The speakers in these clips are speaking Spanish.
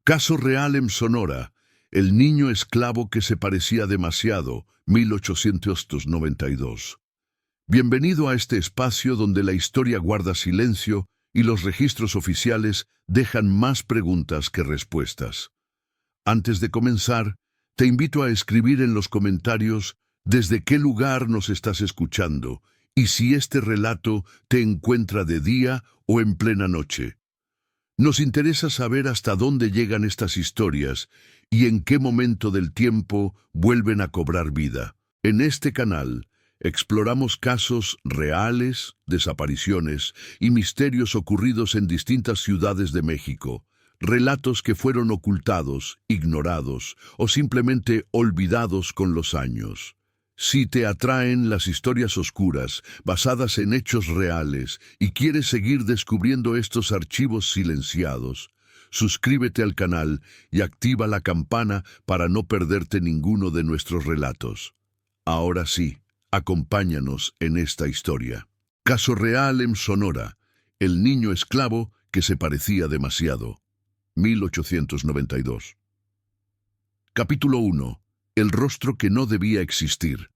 Caso real en Sonora. El niño esclavo que se parecía demasiado, 1892. Bienvenido a este espacio donde la historia guarda silencio y los registros oficiales dejan más preguntas que respuestas. Antes de comenzar, te invito a escribir en los comentarios desde qué lugar nos estás escuchando y si este relato te encuentra de día o en plena noche. Nos interesa saber hasta dónde llegan estas historias y en qué momento del tiempo vuelven a cobrar vida. En este canal exploramos casos reales, desapariciones y misterios ocurridos en distintas ciudades de México, relatos que fueron ocultados, ignorados o simplemente olvidados con los años. Si te atraen las historias oscuras, basadas en hechos reales, y quieres seguir descubriendo estos archivos silenciados, suscríbete al canal y activa la campana para no perderte ninguno de nuestros relatos. Ahora sí, acompáñanos en esta historia. Caso real en Sonora. El niño esclavo que se parecía demasiado. 1892. Capítulo 1. El rostro que no debía existir.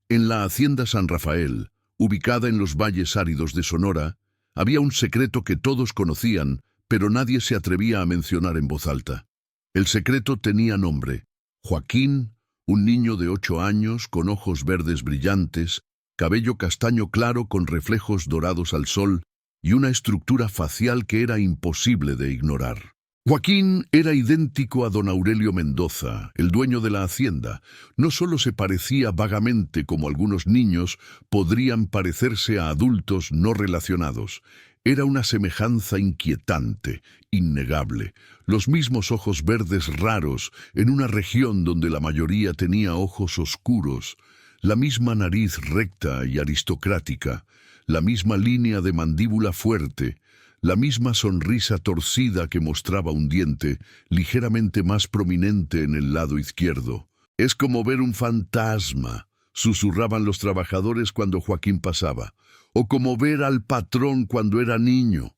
En la hacienda San Rafael, ubicada en los valles áridos de Sonora, había un secreto que todos conocían, pero nadie se atrevía a mencionar en voz alta. El secreto tenía nombre: Joaquín, un niño de 8 años con ojos verdes brillantes, cabello castaño claro con reflejos dorados al sol y una estructura facial que era imposible de ignorar. Joaquín era idéntico a don Aurelio Mendoza, el dueño de la hacienda. No solo se parecía vagamente como algunos niños podrían parecerse a adultos no relacionados. Era una semejanza inquietante, innegable. Los mismos ojos verdes raros en una región donde la mayoría tenía ojos oscuros. La misma nariz recta y aristocrática. La misma línea de mandíbula fuerte. La misma sonrisa torcida que mostraba un diente, ligeramente más prominente en el lado izquierdo. «Es como ver un fantasma», susurraban los trabajadores cuando Joaquín pasaba, «o como ver al patrón cuando era niño».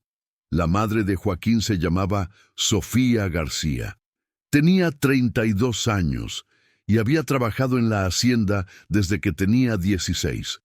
La madre de Joaquín se llamaba Sofía García. Tenía 32 años y había trabajado en la hacienda desde que tenía 16.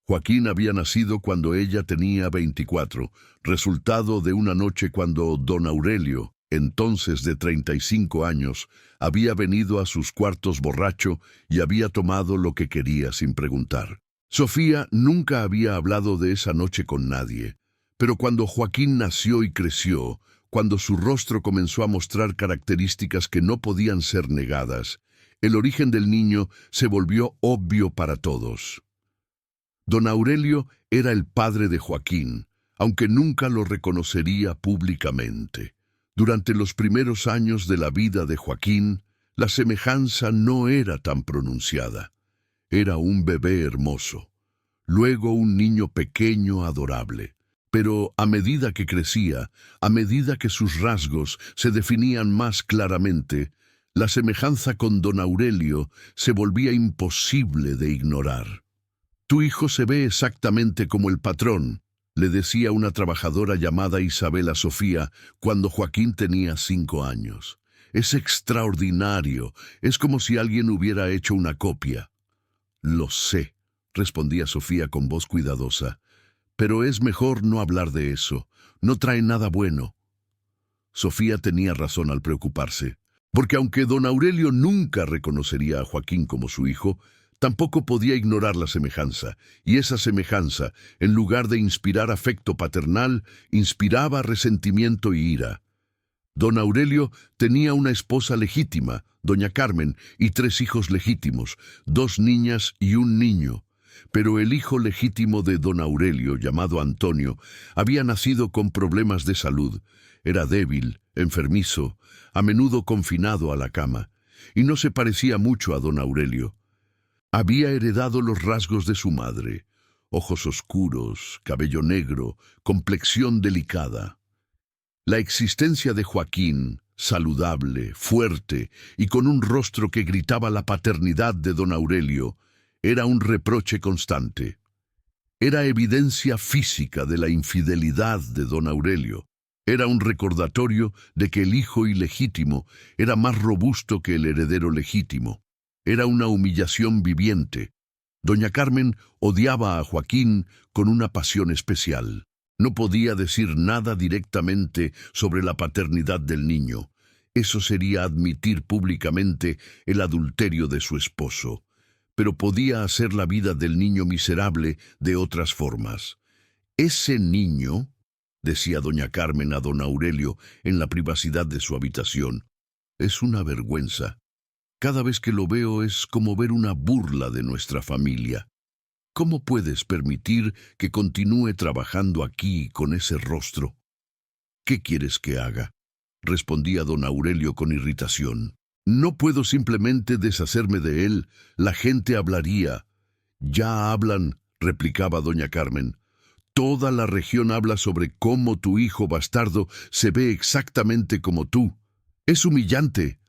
Joaquín había nacido cuando ella tenía 24, resultado de una noche cuando don Aurelio, entonces de 35 años, había venido a sus cuartos borracho y había tomado lo que quería sin preguntar. Sofía nunca había hablado de esa noche con nadie, pero cuando Joaquín nació y creció, cuando su rostro comenzó a mostrar características que no podían ser negadas, el origen del niño se volvió obvio para todos. Don Aurelio era el padre de Joaquín, aunque nunca lo reconocería públicamente. Durante los primeros años de la vida de Joaquín, la semejanza no era tan pronunciada. Era un bebé hermoso, luego un niño pequeño adorable. Pero a medida que crecía, a medida que sus rasgos se definían más claramente, la semejanza con don Aurelio se volvía imposible de ignorar. «Tu hijo se ve exactamente como el patrón», le decía una trabajadora llamada Isabela Sofía cuando Joaquín tenía 5 años. «Es extraordinario, es como si alguien hubiera hecho una copia». «Lo sé», respondía Sofía con voz cuidadosa, «pero es mejor no hablar de eso, no trae nada bueno». Sofía tenía razón al preocuparse, porque aunque don Aurelio nunca reconocería a Joaquín como su hijo, tampoco podía ignorar la semejanza, y esa semejanza, en lugar de inspirar afecto paternal, inspiraba resentimiento y ira. Don Aurelio tenía una esposa legítima, doña Carmen, y 3 hijos legítimos, 2 niñas y un niño. Pero el hijo legítimo de don Aurelio, llamado Antonio, había nacido con problemas de salud. Era débil, enfermizo, a menudo confinado a la cama, y no se parecía mucho a don Aurelio. Había heredado los rasgos de su madre: ojos oscuros, cabello negro, complexión delicada. La existencia de Joaquín, saludable, fuerte y con un rostro que gritaba la paternidad de don Aurelio, era un reproche constante. Era evidencia física de la infidelidad de don Aurelio. Era un recordatorio de que el hijo ilegítimo era más robusto que el heredero legítimo. Era una humillación viviente. Doña Carmen odiaba a Joaquín con una pasión especial. No podía decir nada directamente sobre la paternidad del niño. Eso sería admitir públicamente el adulterio de su esposo. Pero podía hacer la vida del niño miserable de otras formas. Ese niño, decía doña Carmen a don Aurelio en la privacidad de su habitación, es una vergüenza. Cada vez que lo veo es como ver una burla de nuestra familia. ¿Cómo puedes permitir que continúe trabajando aquí con ese rostro? ¿Qué quieres que haga?, respondía don Aurelio con irritación. No puedo simplemente deshacerme de él, la gente hablaría. Ya hablan, replicaba doña Carmen. Toda la región habla sobre cómo tu hijo bastardo se ve exactamente como tú. Es humillante.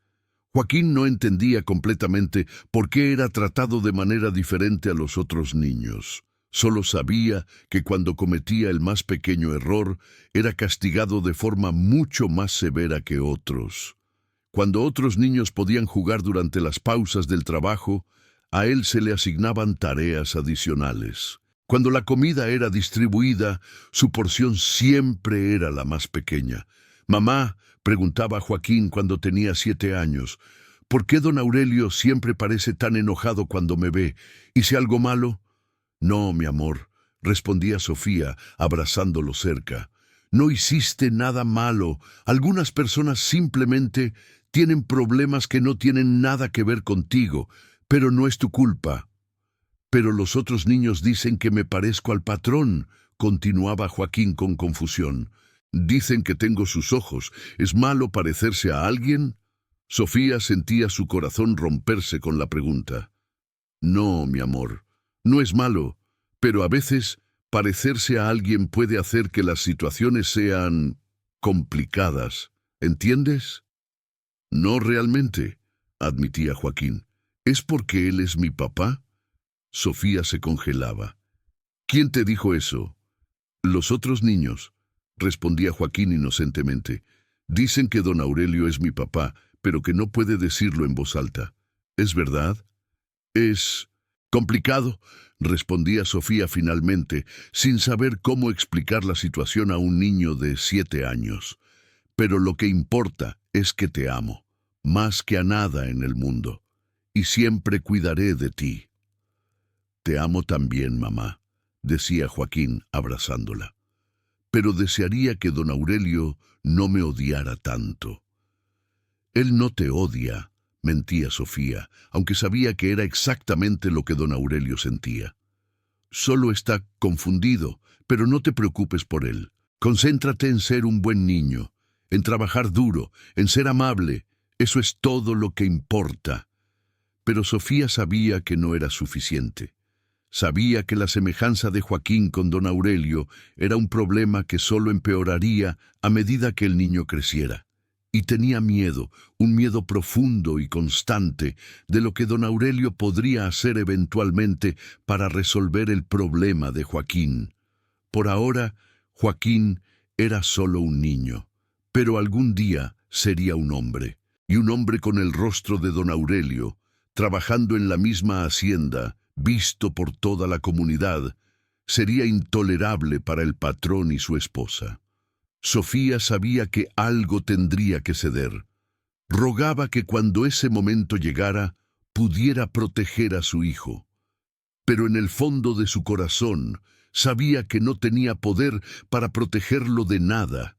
Joaquín no entendía completamente por qué era tratado de manera diferente a los otros niños. Solo sabía que cuando cometía el más pequeño error, era castigado de forma mucho más severa que otros. Cuando otros niños podían jugar durante las pausas del trabajo, a él se le asignaban tareas adicionales. Cuando la comida era distribuida, su porción siempre era la más pequeña. «Mamá», preguntaba Joaquín cuando tenía 7 años, «¿por qué don Aurelio siempre parece tan enojado cuando me ve? ¿Hice algo malo?» «No, mi amor», respondía Sofía, abrazándolo cerca. «No hiciste nada malo. Algunas personas simplemente tienen problemas que no tienen nada que ver contigo, pero no es tu culpa». «Pero los otros niños dicen que me parezco al patrón», continuaba Joaquín con confusión. «Dicen que tengo sus ojos. ¿Es malo parecerse a alguien?» Sofía sentía su corazón romperse con la pregunta. «No, mi amor, no es malo, pero a veces parecerse a alguien puede hacer que las situaciones sean complicadas. ¿Entiendes?» «No realmente», admitía Joaquín. «¿Es porque él es mi papá?» Sofía se congelaba. «¿Quién te dijo eso?» «Los otros niños», respondía Joaquín inocentemente. «Dicen que don Aurelio es mi papá, pero que no puede decirlo en voz alta. ¿Es verdad?» «Es complicado», respondía Sofía finalmente, sin saber cómo explicar la situación a un niño de 7 años. «Pero lo que importa es que te amo, más que a nada en el mundo, y siempre cuidaré de ti». «Te amo también, mamá», decía Joaquín abrazándola. «Pero desearía que don Aurelio no me odiara tanto». «Él no te odia», mentía Sofía, aunque sabía que era exactamente lo que don Aurelio sentía. «Solo está confundido, pero no te preocupes por él. Concéntrate en ser un buen niño, en trabajar duro, en ser amable. Eso es todo lo que importa». Pero Sofía sabía que no era suficiente. Sabía que la semejanza de Joaquín con don Aurelio era un problema que solo empeoraría a medida que el niño creciera. Y tenía miedo, un miedo profundo y constante, de lo que don Aurelio podría hacer eventualmente para resolver el problema de Joaquín. Por ahora, Joaquín era solo un niño, pero algún día sería un hombre, y un hombre con el rostro de don Aurelio, trabajando en la misma hacienda, visto por toda la comunidad, sería intolerable para el patrón y su esposa. Sofía sabía que algo tendría que ceder. Rogaba que cuando ese momento llegara, pudiera proteger a su hijo. Pero en el fondo de su corazón, sabía que no tenía poder para protegerlo de nada.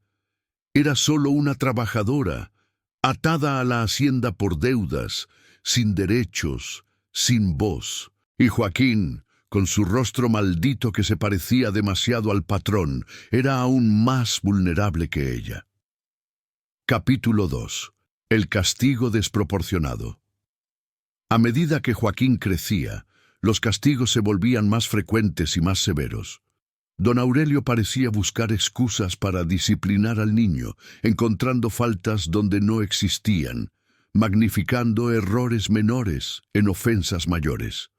Era solo una trabajadora, atada a la hacienda por deudas, sin derechos, sin voz. Y Joaquín, con su rostro maldito que se parecía demasiado al patrón, era aún más vulnerable que ella. Capítulo 2. El castigo desproporcionado. A medida que Joaquín crecía, los castigos se volvían más frecuentes y más severos. Don Aurelio parecía buscar excusas para disciplinar al niño, encontrando faltas donde no existían, magnificando errores menores en ofensas mayores.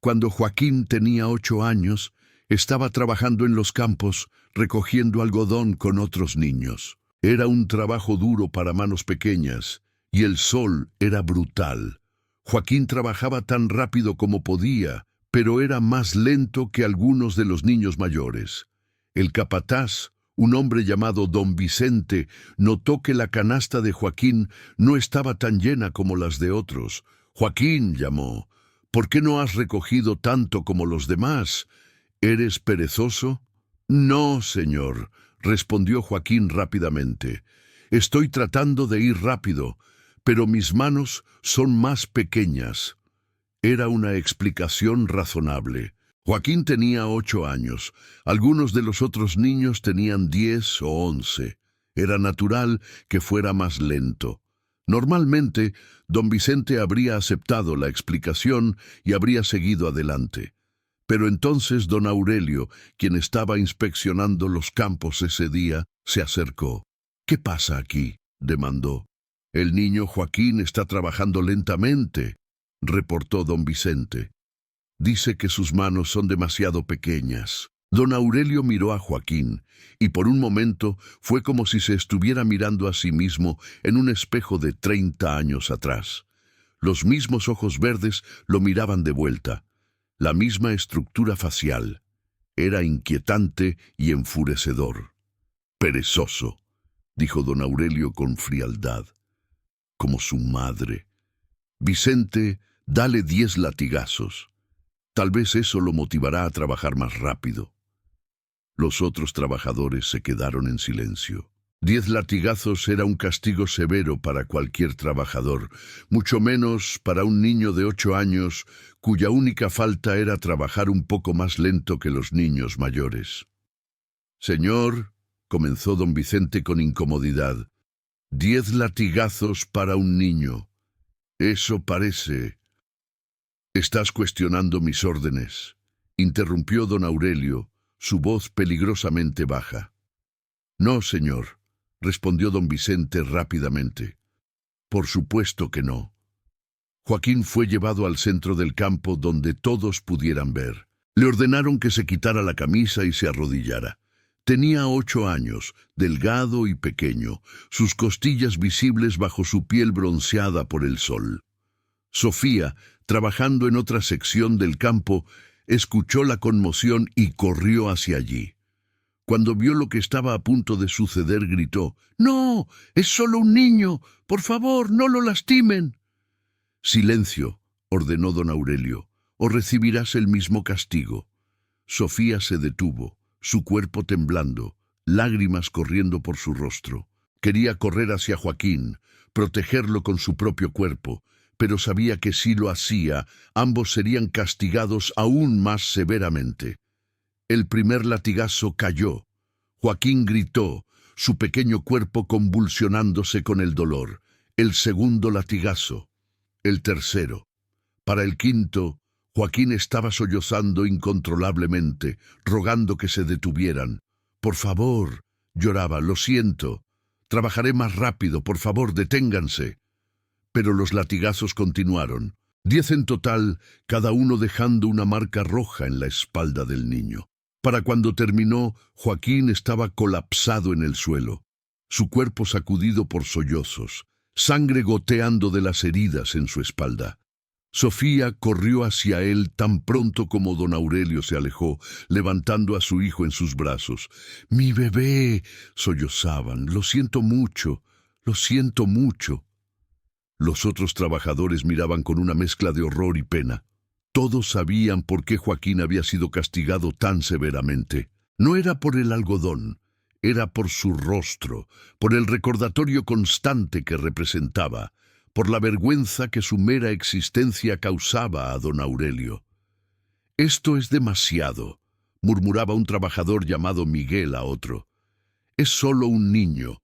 Cuando Joaquín tenía 8 años, estaba trabajando en los campos, recogiendo algodón con otros niños. Era un trabajo duro para manos pequeñas, y el sol era brutal. Joaquín trabajaba tan rápido como podía, pero era más lento que algunos de los niños mayores. El capataz, un hombre llamado don Vicente, notó que la canasta de Joaquín no estaba tan llena como las de otros. «Joaquín», llamó, «¿por qué no has recogido tanto como los demás? ¿Eres perezoso?» «No, señor», respondió Joaquín rápidamente. «Estoy tratando de ir rápido, pero mis manos son más pequeñas». Era una explicación razonable. Joaquín tenía 8 años. Algunos de los otros niños tenían 10 o 11. Era natural que fuera más lento. Normalmente, don Vicente habría aceptado la explicación y habría seguido adelante. Pero entonces don Aurelio, quien estaba inspeccionando los campos ese día, se acercó. «¿Qué pasa aquí?», demandó. «El niño Joaquín está trabajando lentamente», reportó don Vicente. «Dice que sus manos son demasiado pequeñas». Don Aurelio miró a Joaquín, y por un momento fue como si se estuviera mirando a sí mismo en un espejo de 30 años atrás. Los mismos ojos verdes lo miraban de vuelta, la misma estructura facial. Era inquietante y enfurecedor. «Perezoso», dijo don Aurelio con frialdad, como su madre. «Vicente, dale 10 latigazos. Tal vez eso lo motivará a trabajar más rápido». Los otros trabajadores se quedaron en silencio. 10 latigazos era un castigo severo para cualquier trabajador, mucho menos para un niño de 8 años cuya única falta era trabajar un poco más lento que los niños mayores. «Señor», comenzó don Vicente con incomodidad, «10 latigazos para un niño. Eso parece...» «Estás cuestionando mis órdenes», interrumpió don Aurelio, su voz peligrosamente baja. «No, señor», respondió don Vicente rápidamente. «Por supuesto que no». Joaquín fue llevado al centro del campo donde todos pudieran ver. Le ordenaron que se quitara la camisa y se arrodillara. Tenía 8 años, delgado y pequeño, sus costillas visibles bajo su piel bronceada por el sol. Sofía, trabajando en otra sección del campo, escuchó la conmoción y corrió hacia allí. Cuando vio lo que estaba a punto de suceder, gritó: «¡No! ¡Es solo un niño! ¡Por favor, no lo lastimen!». «Silencio», ordenó don Aurelio, «o recibirás el mismo castigo». Sofía se detuvo, su cuerpo temblando, lágrimas corriendo por su rostro. Quería correr hacia Joaquín, protegerlo con su propio cuerpo, pero sabía que si lo hacía, ambos serían castigados aún más severamente. El primer latigazo cayó. Joaquín gritó, su pequeño cuerpo convulsionándose con el dolor. El segundo latigazo. El tercero. Para el quinto, Joaquín estaba sollozando incontrolablemente, rogando que se detuvieran. «Por favor», lloraba, «lo siento. Trabajaré más rápido, por favor, deténganse». Pero los latigazos continuaron, 10 en total, cada uno dejando una marca roja en la espalda del niño. Para cuando terminó, Joaquín estaba colapsado en el suelo, su cuerpo sacudido por sollozos, sangre goteando de las heridas en su espalda. Sofía corrió hacia él tan pronto como don Aurelio se alejó, levantando a su hijo en sus brazos. «¡Mi bebé!», sollozaban. «Lo siento mucho, lo siento mucho». Los otros trabajadores miraban con una mezcla de horror y pena. Todos sabían por qué Joaquín había sido castigado tan severamente. No era por el algodón, era por su rostro, por el recordatorio constante que representaba, por la vergüenza que su mera existencia causaba a don Aurelio. «Esto es demasiado», murmuraba un trabajador llamado Miguel a otro. «Es solo un niño.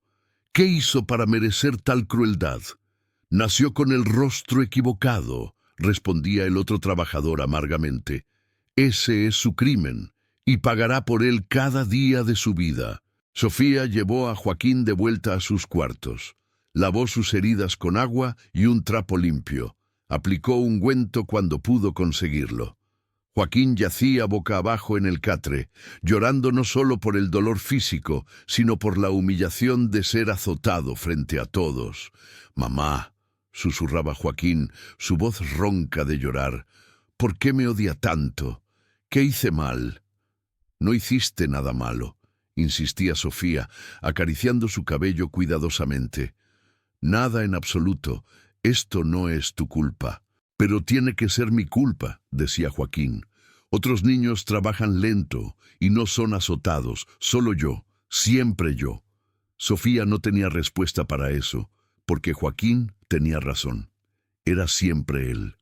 ¿Qué hizo para merecer tal crueldad?». «Nació con el rostro equivocado», respondía el otro trabajador amargamente. «Ese es su crimen, y pagará por él cada día de su vida». Sofía llevó a Joaquín de vuelta a sus cuartos. Lavó sus heridas con agua y un trapo limpio. Aplicó ungüento cuando pudo conseguirlo. Joaquín yacía boca abajo en el catre, llorando no solo por el dolor físico, sino por la humillación de ser azotado frente a todos. «Mamá», susurraba Joaquín, su voz ronca de llorar, «¿por qué me odia tanto? ¿Qué hice mal?» «No hiciste nada malo», insistía Sofía, acariciando su cabello cuidadosamente. «Nada en absoluto. Esto no es tu culpa». «Pero tiene que ser mi culpa», decía Joaquín. «Otros niños trabajan lento y no son azotados, solo yo, siempre yo». Sofía no tenía respuesta para eso, porque Joaquín tenía razón. Era siempre él.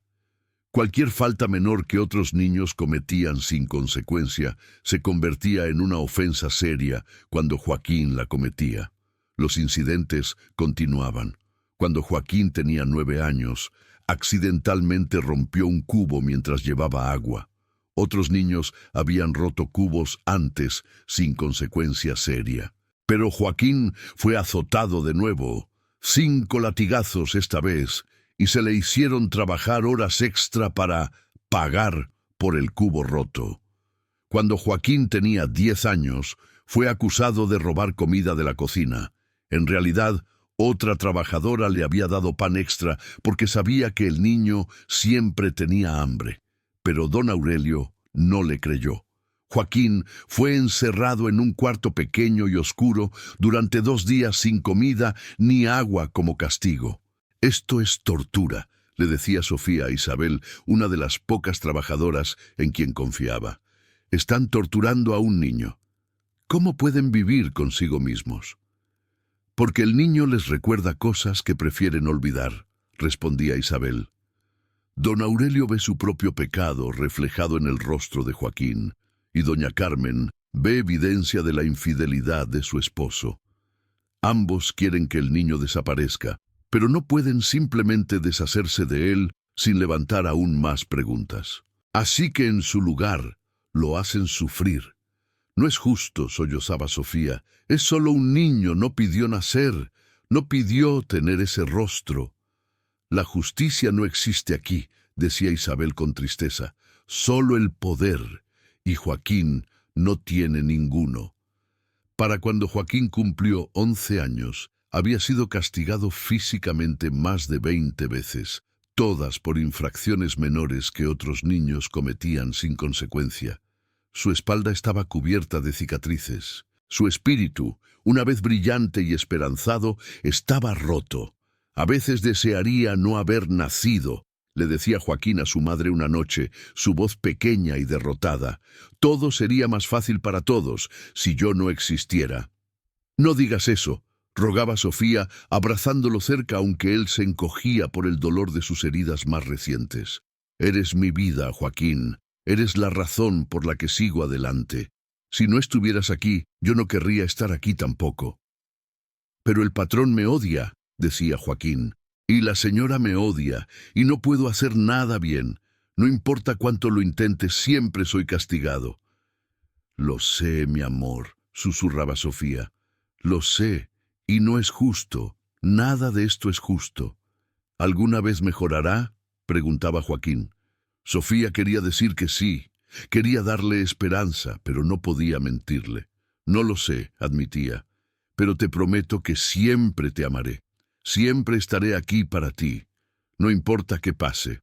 Cualquier falta menor que otros niños cometían sin consecuencia se convertía en una ofensa seria cuando Joaquín la cometía. Los incidentes continuaban. Cuando Joaquín tenía 9 años, accidentalmente rompió un cubo mientras llevaba agua. Otros niños habían roto cubos antes sin consecuencia seria. Pero Joaquín fue azotado de nuevo, 5 latigazos esta vez, y se le hicieron trabajar horas extra para pagar por el cubo roto. Cuando Joaquín tenía 10 años, fue acusado de robar comida de la cocina. En realidad, otra trabajadora le había dado pan extra porque sabía que el niño siempre tenía hambre. Pero don Aurelio no le creyó. Joaquín fue encerrado en un cuarto pequeño y oscuro durante 2 días sin comida ni agua como castigo. «Esto es tortura», le decía Sofía a Isabel, una de las pocas trabajadoras en quien confiaba. «Están torturando a un niño. ¿Cómo pueden vivir consigo mismos?» «Porque el niño les recuerda cosas que prefieren olvidar», respondía Isabel. Don Aurelio ve su propio pecado reflejado en el rostro de Joaquín, y doña Carmen ve evidencia de la infidelidad de su esposo. Ambos quieren que el niño desaparezca, pero no pueden simplemente deshacerse de él sin levantar aún más preguntas. Así que en su lugar lo hacen sufrir. «No es justo», sollozaba Sofía. «Es solo un niño, no pidió nacer, no pidió tener ese rostro». «La justicia no existe aquí», decía Isabel con tristeza. «Solo el poder, y Joaquín no tiene ninguno». Para cuando Joaquín cumplió 11 años, había sido castigado físicamente más de 20 veces, todas por infracciones menores que otros niños cometían sin consecuencia. Su espalda estaba cubierta de cicatrices. Su espíritu, una vez brillante y esperanzado, estaba roto. «A veces desearía no haber nacido», le decía Joaquín a su madre una noche, su voz pequeña y derrotada. «Todo sería más fácil para todos si yo no existiera». «No digas eso», rogaba Sofía, abrazándolo cerca aunque él se encogía por el dolor de sus heridas más recientes. «Eres mi vida, Joaquín. Eres la razón por la que sigo adelante. Si no estuvieras aquí, yo no querría estar aquí tampoco». «Pero el patrón me odia», decía Joaquín, «y la señora me odia, y no puedo hacer nada bien. No importa cuánto lo intente, siempre soy castigado». «Lo sé, mi amor», susurraba Sofía. «Lo sé, y no es justo. Nada de esto es justo». «¿Alguna vez mejorará?», preguntaba Joaquín. Sofía quería decir que sí, quería darle esperanza, pero no podía mentirle. «No lo sé», admitía, «pero te prometo que siempre te amaré. Siempre estaré aquí para ti, no importa qué pase».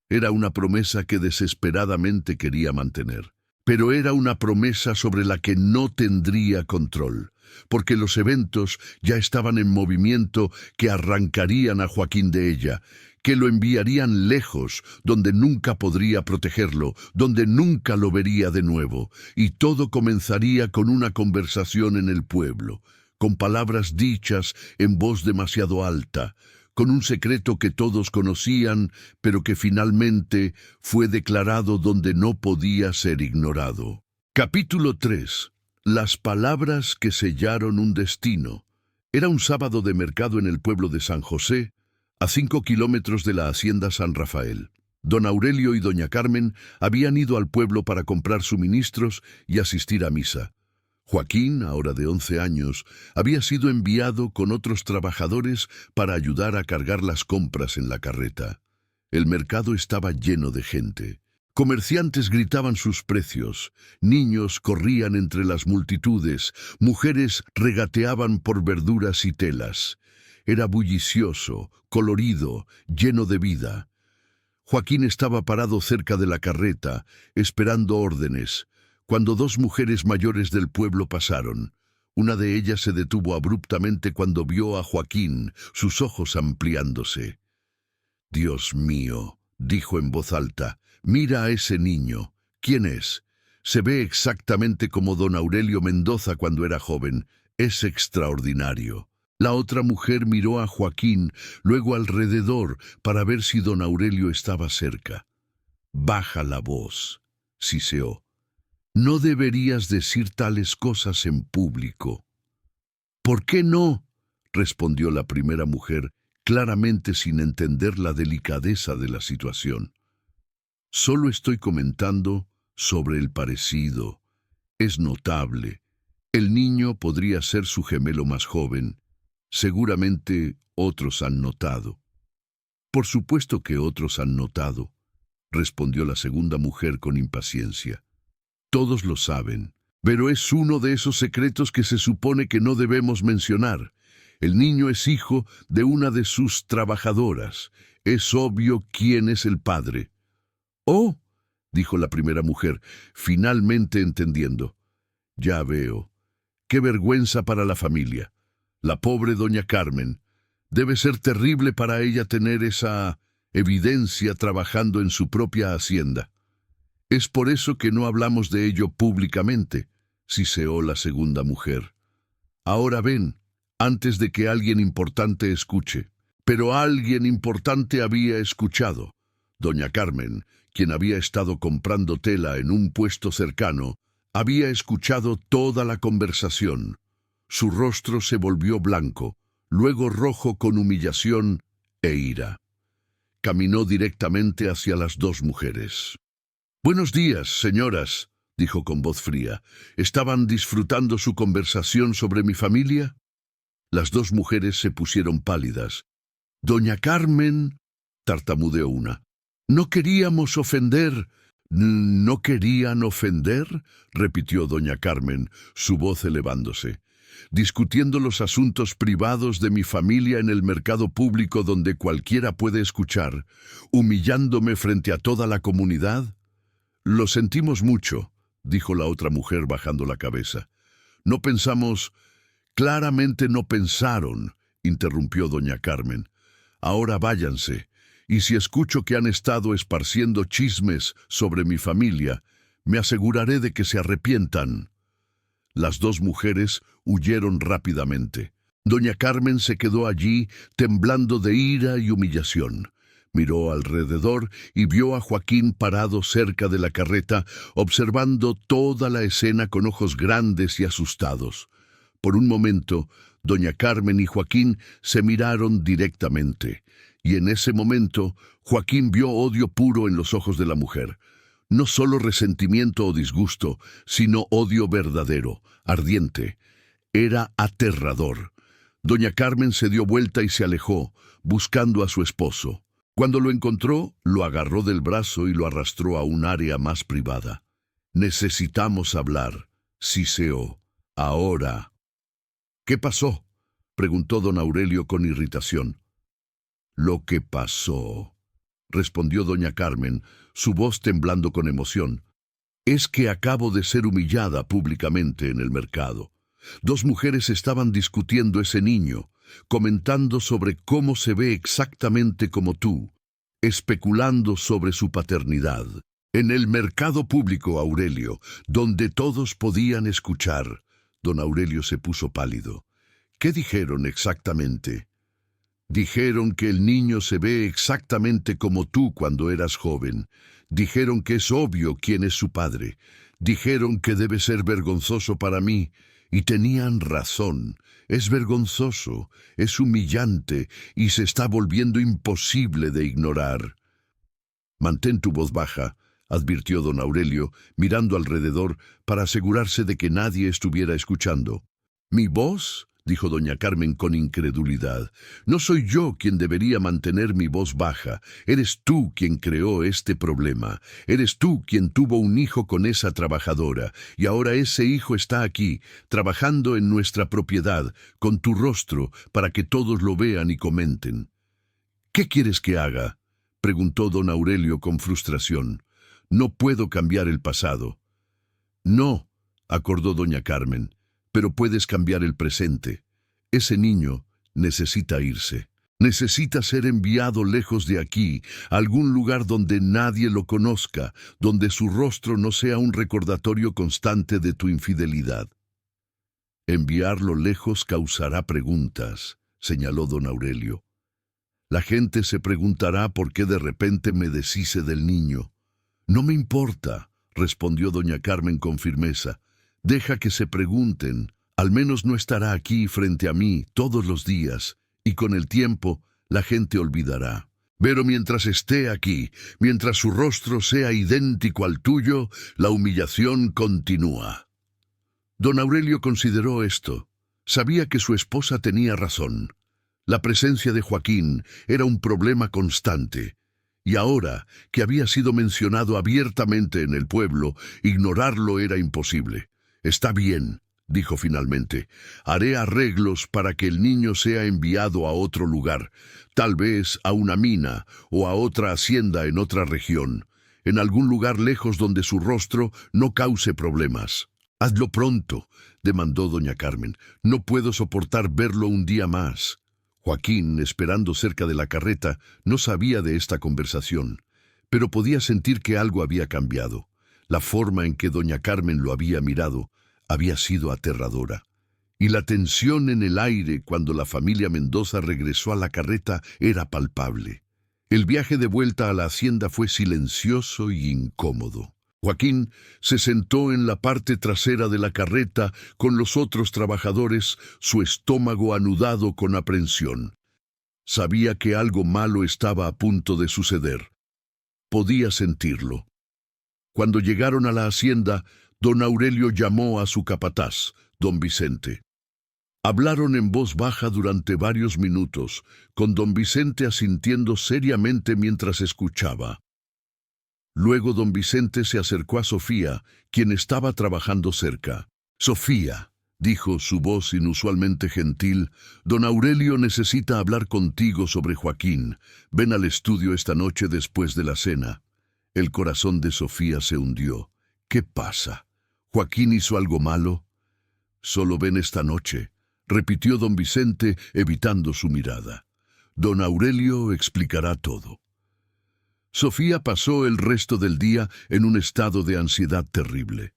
Era una promesa que desesperadamente quería mantener, pero era una promesa sobre la que no tendría control, porque los eventos ya estaban en movimiento que arrancarían a Joaquín de ella, que lo enviarían lejos, donde nunca podría protegerlo, donde nunca lo vería de nuevo, y todo comenzaría con una conversación en el pueblo, con palabras dichas en voz demasiado alta, con un secreto que todos conocían, pero que finalmente fue declarado donde no podía ser ignorado. Capítulo 3. Las palabras que sellaron un destino. Era un sábado de mercado en el pueblo de San José, a 5 kilómetros de la hacienda San Rafael. Don Aurelio y doña Carmen habían ido al pueblo para comprar suministros y asistir a misa. Joaquín, ahora de 11 años, había sido enviado con otros trabajadores para ayudar a cargar las compras en la carreta. El mercado estaba lleno de gente. Comerciantes gritaban sus precios, niños corrían entre las multitudes, mujeres regateaban por verduras y telas. Era bullicioso, colorido, lleno de vida. Joaquín estaba parado cerca de la carreta, esperando órdenes, cuando dos mujeres mayores del pueblo pasaron. Una de ellas se detuvo abruptamente cuando vio a Joaquín, sus ojos ampliándose. «Dios mío», dijo en voz alta, «mira a ese niño. ¿Quién es? Se ve exactamente como don Aurelio Mendoza cuando era joven. Es extraordinario». La otra mujer miró a Joaquín, luego alrededor, para ver si don Aurelio estaba cerca. «Baja la voz», siseó. «No deberías decir tales cosas en público». «¿Por qué no?», respondió la primera mujer, claramente sin entender la delicadeza de la situación. «Solo estoy comentando sobre el parecido. Es notable. El niño podría ser su gemelo más joven. Seguramente otros han notado». «Por supuesto que otros han notado», respondió la segunda mujer con impaciencia. «Todos lo saben, pero es uno de esos secretos que se supone que no debemos mencionar. El niño es hijo de una de sus trabajadoras. Es obvio quién es el padre». «Oh», dijo la primera mujer, finalmente entendiendo. «Ya veo. Qué vergüenza para la familia. La pobre doña Carmen. Debe ser terrible para ella tener esa evidencia trabajando en su propia hacienda». «Es por eso que no hablamos de ello públicamente», siseó la segunda mujer. «Ahora ven, antes de que alguien importante escuche». Pero alguien importante había escuchado. Doña Carmen, quien había estado comprando tela en un puesto cercano, había escuchado toda la conversación. Su rostro se volvió blanco, luego rojo con humillación e ira. Caminó directamente hacia las dos mujeres. «Buenos días, señoras», dijo con voz fría. «¿Estaban disfrutando su conversación sobre mi familia?» Las dos mujeres se pusieron pálidas. «Doña Carmen», tartamudeó una. «No queríamos ofender». «¿No querían ofender?», repitió doña Carmen, su voz elevándose. «¿Discutiendo los asuntos privados de mi familia en el mercado público donde cualquiera puede escuchar, humillándome frente a toda la comunidad?» «Lo sentimos mucho», dijo la otra mujer bajando la cabeza. «No pensamos...» «Claramente no pensaron», interrumpió doña Carmen. «Ahora váyanse, y si escucho que han estado esparciendo chismes sobre mi familia, me aseguraré de que se arrepientan». Las dos mujeres huyeron rápidamente. Doña Carmen se quedó allí, temblando de ira y humillación. Miró alrededor y vio a Joaquín parado cerca de la carreta, observando toda la escena con ojos grandes y asustados. Por un momento, doña Carmen y Joaquín se miraron directamente, y en ese momento Joaquín vio odio puro en los ojos de la mujer. No solo resentimiento o disgusto, sino odio verdadero, ardiente. Era aterrador. Doña Carmen se dio vuelta y se alejó, buscando a su esposo. Cuando lo encontró, lo agarró del brazo y lo arrastró a un área más privada. «Necesitamos hablar», siseó. «Ahora». «¿Qué pasó?», preguntó don Aurelio con irritación. «Lo que pasó», respondió doña Carmen, su voz temblando con emoción, «es que acabo de ser humillada públicamente en el mercado. Dos mujeres estaban discutiendo ese niño, comentando sobre cómo se ve exactamente como tú, especulando sobre su paternidad. En el mercado público, Aurelio, donde todos podían escuchar». Don Aurelio se puso pálido. «¿Qué dijeron exactamente?» «Dijeron que el niño se ve exactamente como tú cuando eras joven. Dijeron que es obvio quién es su padre. Dijeron que debe ser vergonzoso para mí. Y tenían razón. Es vergonzoso, es humillante y se está volviendo imposible de ignorar». «Mantén tu voz baja», advirtió don Aurelio, mirando alrededor para asegurarse de que nadie estuviera escuchando. «¿Mi voz?», dijo doña Carmen con incredulidad. No soy yo quien debería mantener mi voz baja. Eres tú quien creó este problema. Eres tú quien tuvo un hijo con esa trabajadora, y ahora ese hijo está aquí, trabajando en nuestra propiedad, con tu rostro, para que todos lo vean y comenten. ¿Qué quieres que haga?, preguntó don Aurelio con frustración. No puedo cambiar el pasado. No, acordó doña Carmen, pero puedes cambiar el presente. Ese niño necesita irse. Necesita ser enviado lejos de aquí, a algún lugar donde nadie lo conozca, donde su rostro no sea un recordatorio constante de tu infidelidad. Enviarlo lejos causará preguntas, señaló don Aurelio. La gente se preguntará por qué de repente me deshice del niño. No me importa, respondió doña Carmen con firmeza. Deja que se pregunten. Al menos no estará aquí frente a mí todos los días, y con el tiempo la gente olvidará. Pero mientras esté aquí, mientras su rostro sea idéntico al tuyo, la humillación continúa. Don Aurelio consideró esto. Sabía que su esposa tenía razón. La presencia de Joaquín era un problema constante, y ahora que había sido mencionado abiertamente en el pueblo, ignorarlo era imposible. Está bien, dijo finalmente. Haré arreglos para que el niño sea enviado a otro lugar, tal vez a una mina o a otra hacienda en otra región, en algún lugar lejos donde su rostro no cause problemas. Hazlo pronto, demandó doña Carmen. No puedo soportar verlo un día más. Joaquín, esperando cerca de la carreta, no sabía de esta conversación, pero podía sentir que algo había cambiado. La forma en que doña Carmen lo había mirado había sido aterradora, y la tensión en el aire cuando la familia Mendoza regresó a la carreta era palpable. El viaje de vuelta a la hacienda fue silencioso y incómodo. Joaquín se sentó en la parte trasera de la carreta con los otros trabajadores, su estómago anudado con aprensión. Sabía que algo malo estaba a punto de suceder. Podía sentirlo. Cuando llegaron a la hacienda, don Aurelio llamó a su capataz, don Vicente. Hablaron en voz baja durante varios minutos, con don Vicente asintiendo seriamente mientras escuchaba. Luego don Vicente se acercó a Sofía, quien estaba trabajando cerca. «Sofía», dijo, su voz inusualmente gentil, «don Aurelio necesita hablar contigo sobre Joaquín. Ven al estudio esta noche después de la cena». El corazón de Sofía se hundió. «¿Qué pasa? ¿Joaquín hizo algo malo?» «Solo ven esta noche», repitió don Vicente, evitando su mirada. «Don Aurelio explicará todo». Sofía pasó el resto del día en un estado de ansiedad terrible.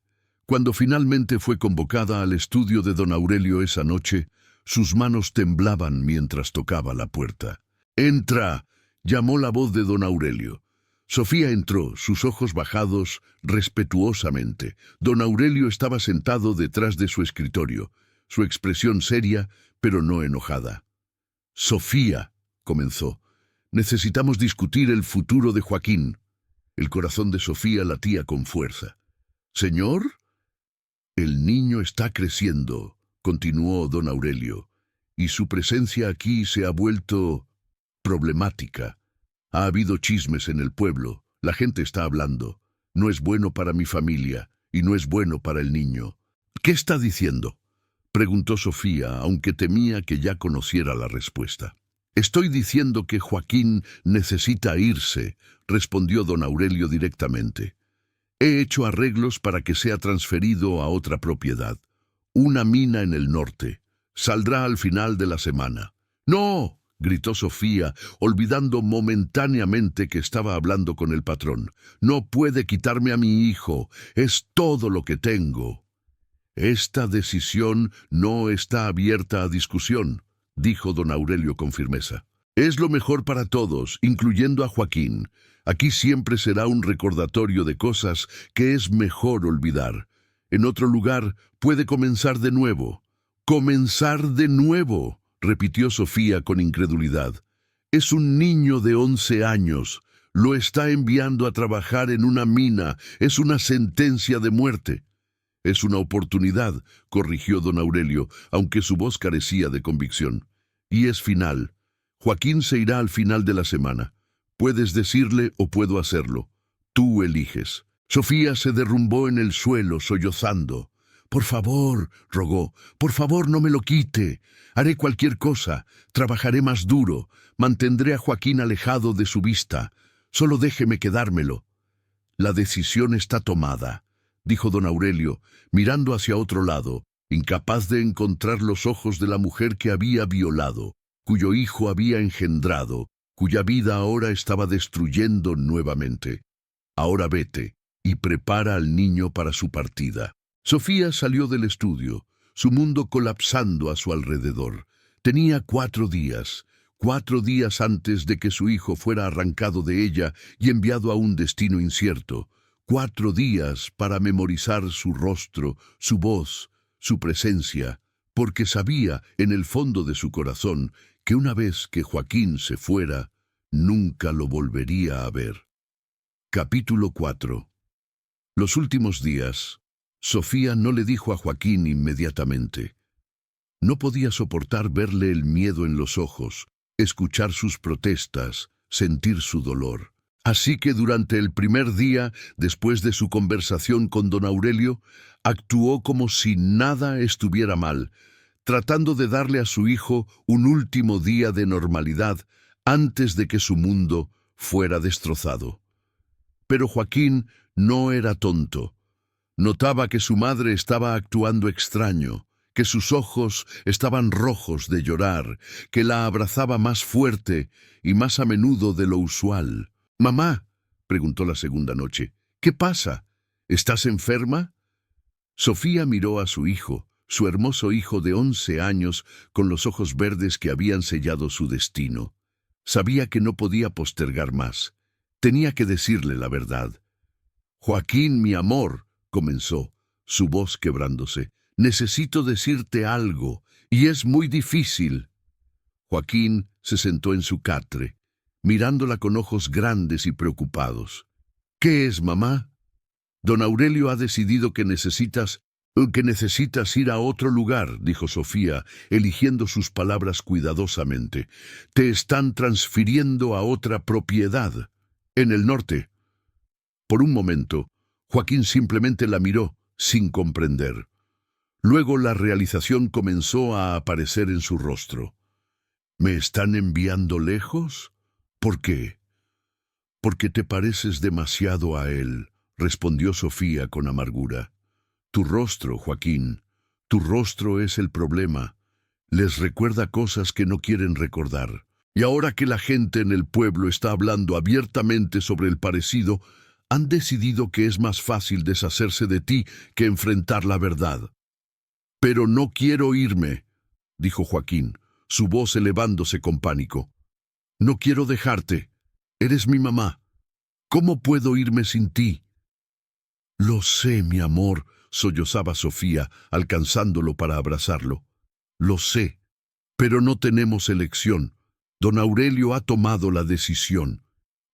Cuando finalmente fue convocada al estudio de don Aurelio esa noche, sus manos temblaban mientras tocaba la puerta. «¡Entra!», llamó la voz de don Aurelio. Sofía entró, sus ojos bajados respetuosamente. Don Aurelio estaba sentado detrás de su escritorio, su expresión seria, pero no enojada. «Sofía», comenzó, «necesitamos discutir el futuro de Joaquín». El corazón de Sofía latía con fuerza. «¿Señor?» «El niño está creciendo», continuó don Aurelio, «y su presencia aquí se ha vuelto problemática. Ha habido chismes en el pueblo, la gente está hablando. No es bueno para mi familia y no es bueno para el niño». «¿Qué está diciendo?», preguntó Sofía, aunque temía que ya conociera la respuesta. «Estoy diciendo que Joaquín necesita irse», respondió don Aurelio directamente. «He hecho arreglos para que sea transferido a otra propiedad, una mina en el norte. Saldrá al final de la semana». «¡No!», gritó Sofía, olvidando momentáneamente que estaba hablando con el patrón. «No puede quitarme a mi hijo, es todo lo que tengo». «Esta decisión no está abierta a discusión», dijo don Aurelio con firmeza. «Es lo mejor para todos, incluyendo a Joaquín. Aquí siempre será un recordatorio de cosas que es mejor olvidar. En otro lugar puede comenzar de nuevo». «¡Comenzar de nuevo!», repitió Sofía con incredulidad. «Es un niño de 11 años. Lo está enviando a trabajar en una mina. Es una sentencia de muerte». Es una oportunidad, corrigió don Aurelio, aunque su voz carecía de convicción. Y es final. Joaquín se irá al final de la semana. Puedes decirle o puedo hacerlo. Tú eliges. Sofía se derrumbó en el suelo, sollozando. Por favor, rogó, por favor no me lo quite. Haré cualquier cosa, trabajaré más duro, mantendré a Joaquín alejado de su vista. Solo déjeme quedármelo. La decisión está tomada, dijo don Aurelio, mirando hacia otro lado, incapaz de encontrar los ojos de la mujer que había violado, cuyo hijo había engendrado, cuya vida ahora estaba destruyendo nuevamente. Ahora vete y prepara al niño para su partida. Sofía salió del estudio, su mundo colapsando a su alrededor. Tenía 4 días antes de que su hijo fuera arrancado de ella y enviado a un destino incierto. 4 días para memorizar su rostro, su voz, su presencia, porque sabía en el fondo de su corazón que una vez que Joaquín se fuera, nunca lo volvería a ver. Capítulo 4. Los últimos días, Sofía no le dijo a Joaquín inmediatamente. No podía soportar verle el miedo en los ojos, escuchar sus protestas, sentir su dolor. Así que durante el primer día, después de su conversación con don Aurelio, actuó como si nada estuviera mal, tratando de darle a su hijo un último día de normalidad antes de que su mundo fuera destrozado. Pero Joaquín no era tonto. Notaba que su madre estaba actuando extraño, que sus ojos estaban rojos de llorar, que la abrazaba más fuerte y más a menudo de lo usual. «Mamá», preguntó la segunda noche, «¿qué pasa? ¿Estás enferma?» Sofía miró a su hijo, su hermoso hijo de 11 años, con los ojos verdes que habían sellado su destino. Sabía que no podía postergar más. Tenía que decirle la verdad. «Joaquín, mi amor», comenzó, su voz quebrándose, «necesito decirte algo, y es muy difícil». Joaquín se sentó en su catre, mirándola con ojos grandes y preocupados. «¿Qué es, mamá?» «Don Aurelio ha decidido que necesitas ir a otro lugar», dijo Sofía, eligiendo sus palabras cuidadosamente. «Te están transfiriendo a otra propiedad, en el norte». Por un momento, Joaquín simplemente la miró, sin comprender. Luego la realización comenzó a aparecer en su rostro. «¿Me están enviando lejos? ¿Por qué?» «Porque te pareces demasiado a él», respondió Sofía con amargura. «Tu rostro, Joaquín, tu rostro es el problema. Les recuerda cosas que no quieren recordar. Y ahora que la gente en el pueblo está hablando abiertamente sobre el parecido, han decidido que es más fácil deshacerse de ti que enfrentar la verdad». «Pero no quiero irme», dijo Joaquín, su voz elevándose con pánico. «No quiero dejarte. Eres mi mamá. ¿Cómo puedo irme sin ti?» «Lo sé, mi amor», sollozaba Sofía, alcanzándolo para abrazarlo. «Lo sé, pero no tenemos elección. Don Aurelio ha tomado la decisión,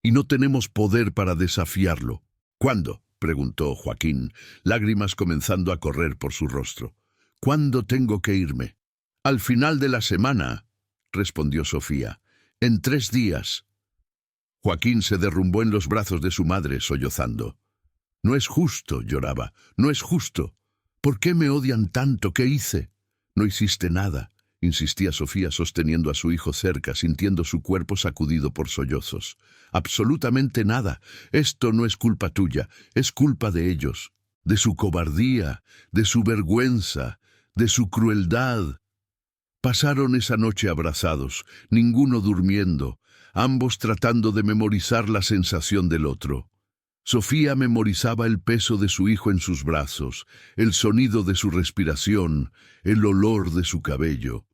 y no tenemos poder para desafiarlo». «¿Cuándo?», preguntó Joaquín, lágrimas comenzando a correr por su rostro. «¿Cuándo tengo que irme?» «Al final de la semana», respondió Sofía. «En 3 días». Joaquín se derrumbó en los brazos de su madre, sollozando. «No es justo», lloraba, «no es justo. ¿Por qué me odian tanto? ¿Qué hice?» «No hiciste nada», insistía Sofía, sosteniendo a su hijo cerca, sintiendo su cuerpo sacudido por sollozos. «Absolutamente nada. Esto no es culpa tuya, es culpa de ellos, de su cobardía, de su vergüenza, de su crueldad». Pasaron esa noche abrazados, ninguno durmiendo, ambos tratando de memorizar la sensación del otro. Sofía memorizaba el peso de su hijo en sus brazos, el sonido de su respiración, el olor de su cabello.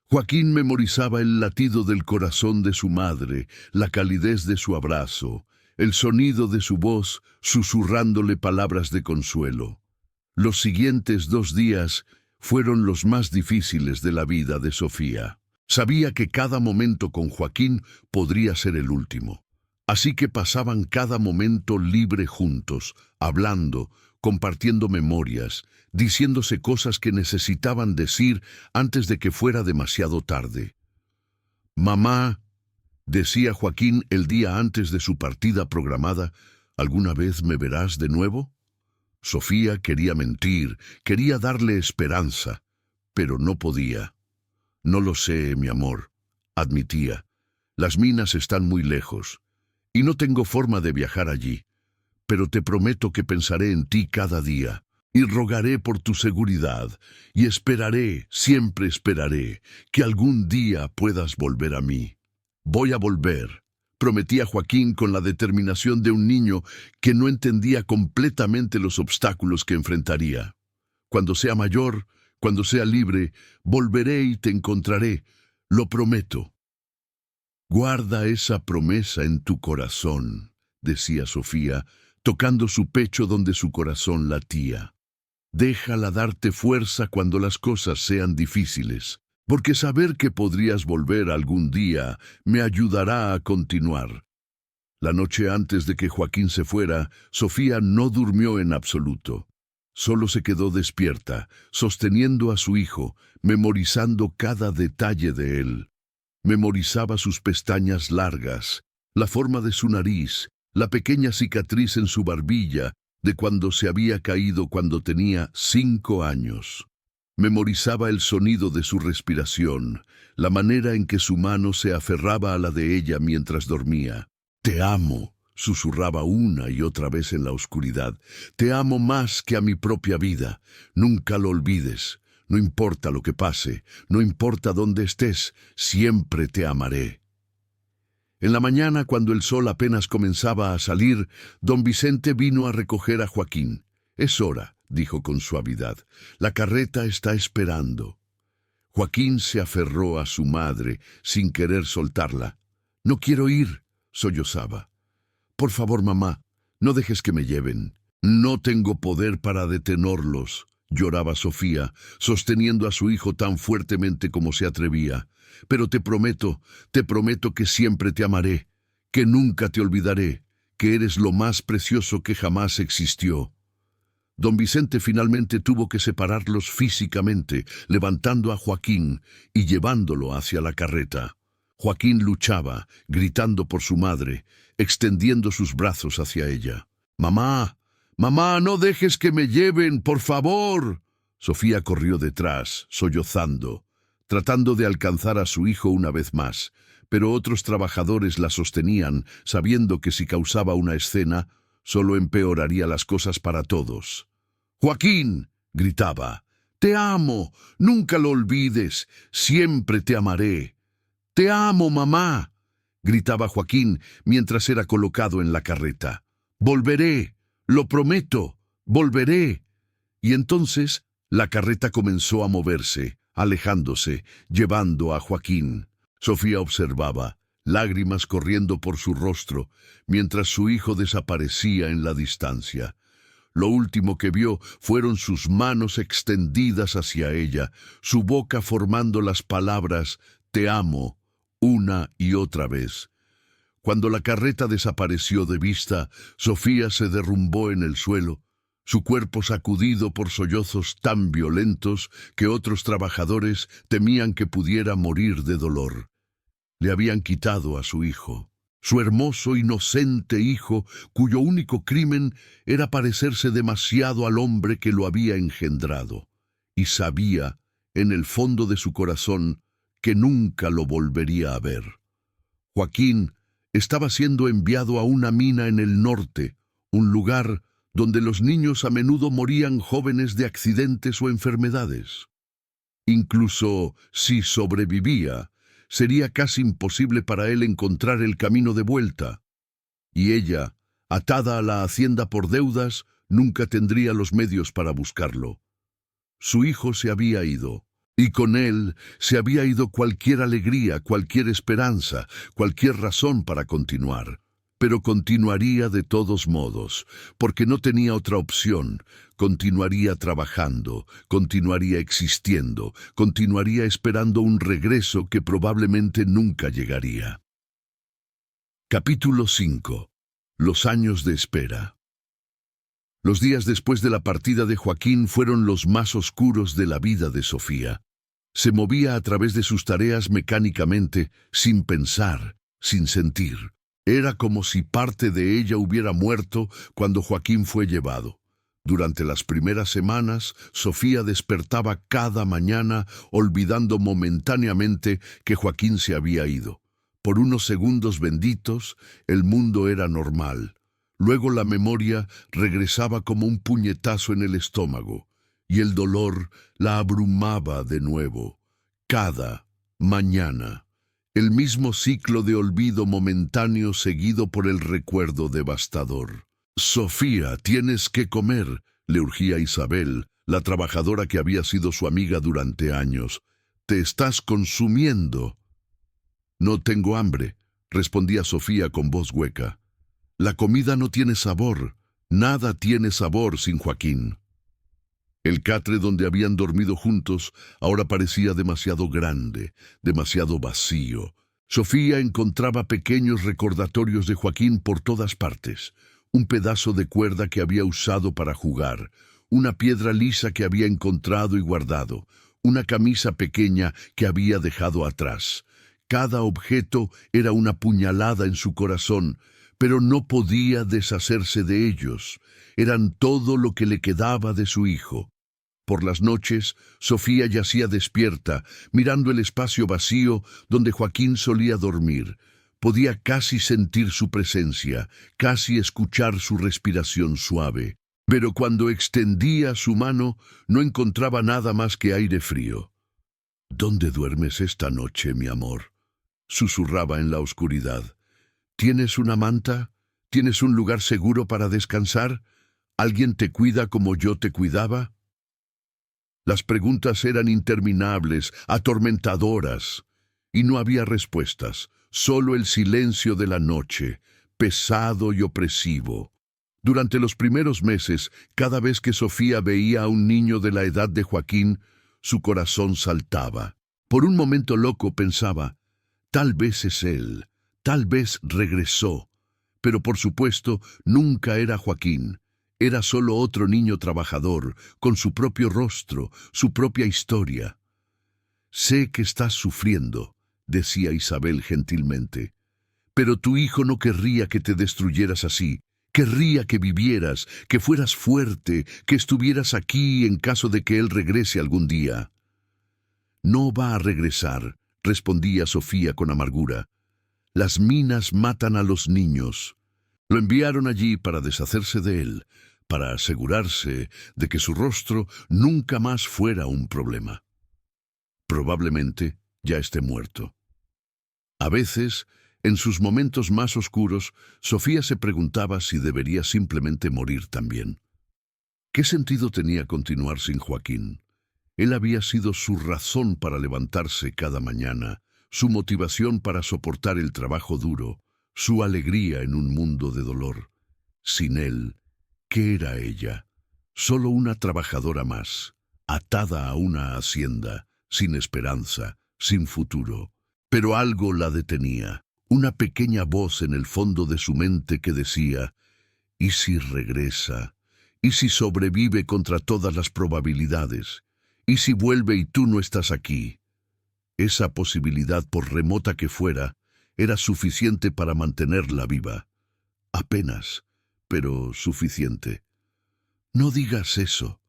Joaquín memorizaba el latido del corazón de su madre, la calidez de su abrazo, el sonido de su voz susurrándole palabras de consuelo. Los siguientes 2 días fueron los más difíciles de la vida de Sofía. Sabía que cada momento con Joaquín podría ser el último. Así que pasaban cada momento libre juntos, hablando, compartiendo memorias, diciéndose cosas que necesitaban decir antes de que fuera demasiado tarde. «Mamá», decía Joaquín el día antes de su partida programada, «¿alguna vez me verás de nuevo?» Sofía quería mentir, quería darle esperanza, pero no podía. «No lo sé, mi amor», admitía. «Las minas están muy lejos, y no tengo forma de viajar allí. Pero te prometo que pensaré en ti cada día, y rogaré por tu seguridad, y esperaré, siempre esperaré, que algún día puedas volver a mí. Voy a volver», prometía Joaquín con la determinación de un niño que no entendía completamente los obstáculos que enfrentaría. «Cuando sea mayor, cuando sea libre, volveré y te encontraré, lo prometo». «Guarda esa promesa en tu corazón», decía Sofía, tocando su pecho donde su corazón latía. «Déjala darte fuerza cuando las cosas sean difíciles, porque saber que podrías volver algún día me ayudará a continuar». La noche antes de que Joaquín se fuera, Sofía no durmió en absoluto. Solo se quedó despierta, sosteniendo a su hijo, memorizando cada detalle de él. Memorizaba sus pestañas largas, la forma de su nariz, la pequeña cicatriz en su barbilla de cuando se había caído cuando tenía 5 años. Memorizaba el sonido de su respiración, la manera en que su mano se aferraba a la de ella mientras dormía. «Te amo», susurraba una y otra vez en la oscuridad. «Te amo más que a mi propia vida. Nunca lo olvides. No importa lo que pase, no importa dónde estés, siempre te amaré». En la mañana, cuando el sol apenas comenzaba a salir, don Vicente vino a recoger a Joaquín. «Es hora», dijo con suavidad. «La carreta está esperando». Joaquín se aferró a su madre, sin querer soltarla. «No quiero ir», sollozaba. «Por favor, mamá, no dejes que me lleven». «No tengo poder para detenerlos», lloraba Sofía, sosteniendo a su hijo tan fuertemente como se atrevía. «Pero te prometo que siempre te amaré, que nunca te olvidaré, que eres lo más precioso que jamás existió». Don Vicente finalmente tuvo que separarlos físicamente, levantando a Joaquín y llevándolo hacia la carreta. Joaquín luchaba, gritando por su madre, extendiendo sus brazos hacia ella. «Mamá, mamá, no dejes que me lleven, por favor». Sofía corrió detrás, sollozando, tratando de alcanzar a su hijo una vez más, pero otros trabajadores la sostenían, sabiendo que si causaba una escena, solo empeoraría las cosas para todos. «Joaquín», gritaba, «te amo, nunca lo olvides, siempre te amaré». «Te amo, mamá», gritaba Joaquín mientras era colocado en la carreta. «Volveré, lo prometo, volveré». Y entonces la carreta comenzó a moverse, alejándose, llevando a Joaquín. Sofía observaba, lágrimas corriendo por su rostro, mientras su hijo desaparecía en la distancia. Lo último que vio fueron sus manos extendidas hacia ella, su boca formando las palabras «te amo», una y otra vez. Cuando la carreta desapareció de vista, Sofía se derrumbó en el suelo, su cuerpo sacudido por sollozos tan violentos que otros trabajadores temían que pudiera morir de dolor. Le habían quitado a su hijo, su hermoso, inocente hijo, cuyo único crimen era parecerse demasiado al hombre que lo había engendrado, y sabía, en el fondo de su corazón, que nunca lo volvería a ver. Joaquín estaba siendo enviado a una mina en el norte, un lugar donde los niños a menudo morían jóvenes de accidentes o enfermedades. Incluso si sobrevivía, sería casi imposible para él encontrar el camino de vuelta. Y ella, atada a la hacienda por deudas, nunca tendría los medios para buscarlo. Su hijo se había ido, y con él se había ido cualquier alegría, cualquier esperanza, cualquier razón para continuar. Pero continuaría de todos modos, porque no tenía otra opción. Continuaría trabajando, continuaría existiendo, continuaría esperando un regreso que probablemente nunca llegaría. Capítulo 5. Los años de espera. Los días después de la partida de Joaquín fueron los más oscuros de la vida de Sofía. Se movía a través de sus tareas mecánicamente, sin pensar, sin sentir. Era como si parte de ella hubiera muerto cuando Joaquín fue llevado. Durante las primeras semanas, Sofía despertaba cada mañana olvidando momentáneamente que Joaquín se había ido. Por unos segundos benditos, el mundo era normal. Luego la memoria regresaba como un puñetazo en el estómago, y el dolor la abrumaba de nuevo. Cada mañana, el mismo ciclo de olvido momentáneo seguido por el recuerdo devastador. «Sofía, tienes que comer», le urgía Isabel, la trabajadora que había sido su amiga durante años. «Te estás consumiendo». «No tengo hambre», respondía Sofía con voz hueca. «La comida no tiene sabor. Nada tiene sabor sin Joaquín». El catre donde habían dormido juntos ahora parecía demasiado grande, demasiado vacío. Sofía encontraba pequeños recordatorios de Joaquín por todas partes. Un pedazo de cuerda que había usado para jugar, una piedra lisa que había encontrado y guardado, una camisa pequeña que había dejado atrás. Cada objeto era una puñalada en su corazón, pero no podía deshacerse de ellos. Eran todo lo que le quedaba de su hijo. Por las noches, Sofía yacía despierta, mirando el espacio vacío donde Joaquín solía dormir. Podía casi sentir su presencia, casi escuchar su respiración suave. Pero cuando extendía su mano, no encontraba nada más que aire frío. «¿Dónde duermes esta noche, mi amor?», susurraba en la oscuridad. «¿Tienes una manta? ¿Tienes un lugar seguro para descansar? ¿Alguien te cuida como yo te cuidaba?». Las preguntas eran interminables, atormentadoras, y no había respuestas, solo el silencio de la noche, pesado y opresivo. Durante los primeros meses, cada vez que Sofía veía a un niño de la edad de Joaquín, su corazón saltaba. Por un momento loco pensaba, tal vez es él, tal vez regresó. Pero por supuesto, nunca era Joaquín. Era solo otro niño trabajador, con su propio rostro, su propia historia. «Sé que estás sufriendo», decía Isabel gentilmente, «pero tu hijo no querría que te destruyeras así. Querría que vivieras, que fueras fuerte, que estuvieras aquí en caso de que él regrese algún día». «No va a regresar», respondía Sofía con amargura. «Las minas matan a los niños». Lo enviaron allí para deshacerse de él, para asegurarse de que su rostro nunca más fuera un problema. Probablemente ya esté muerto. A veces, en sus momentos más oscuros, Sofía se preguntaba si debería simplemente morir también. ¿Qué sentido tenía continuar sin Joaquín? Él había sido su razón para levantarse cada mañana, su motivación para soportar el trabajo duro, su alegría en un mundo de dolor. Sin él, ¿qué era ella? Solo una trabajadora más, atada a una hacienda, sin esperanza, sin futuro. Pero algo la detenía, una pequeña voz en el fondo de su mente que decía, ¿y si regresa? ¿Y si sobrevive contra todas las probabilidades? ¿Y si vuelve y tú no estás aquí? Esa posibilidad, por remota que fuera, era suficiente para mantenerla viva. Apenas, pero suficiente. «No digas eso»,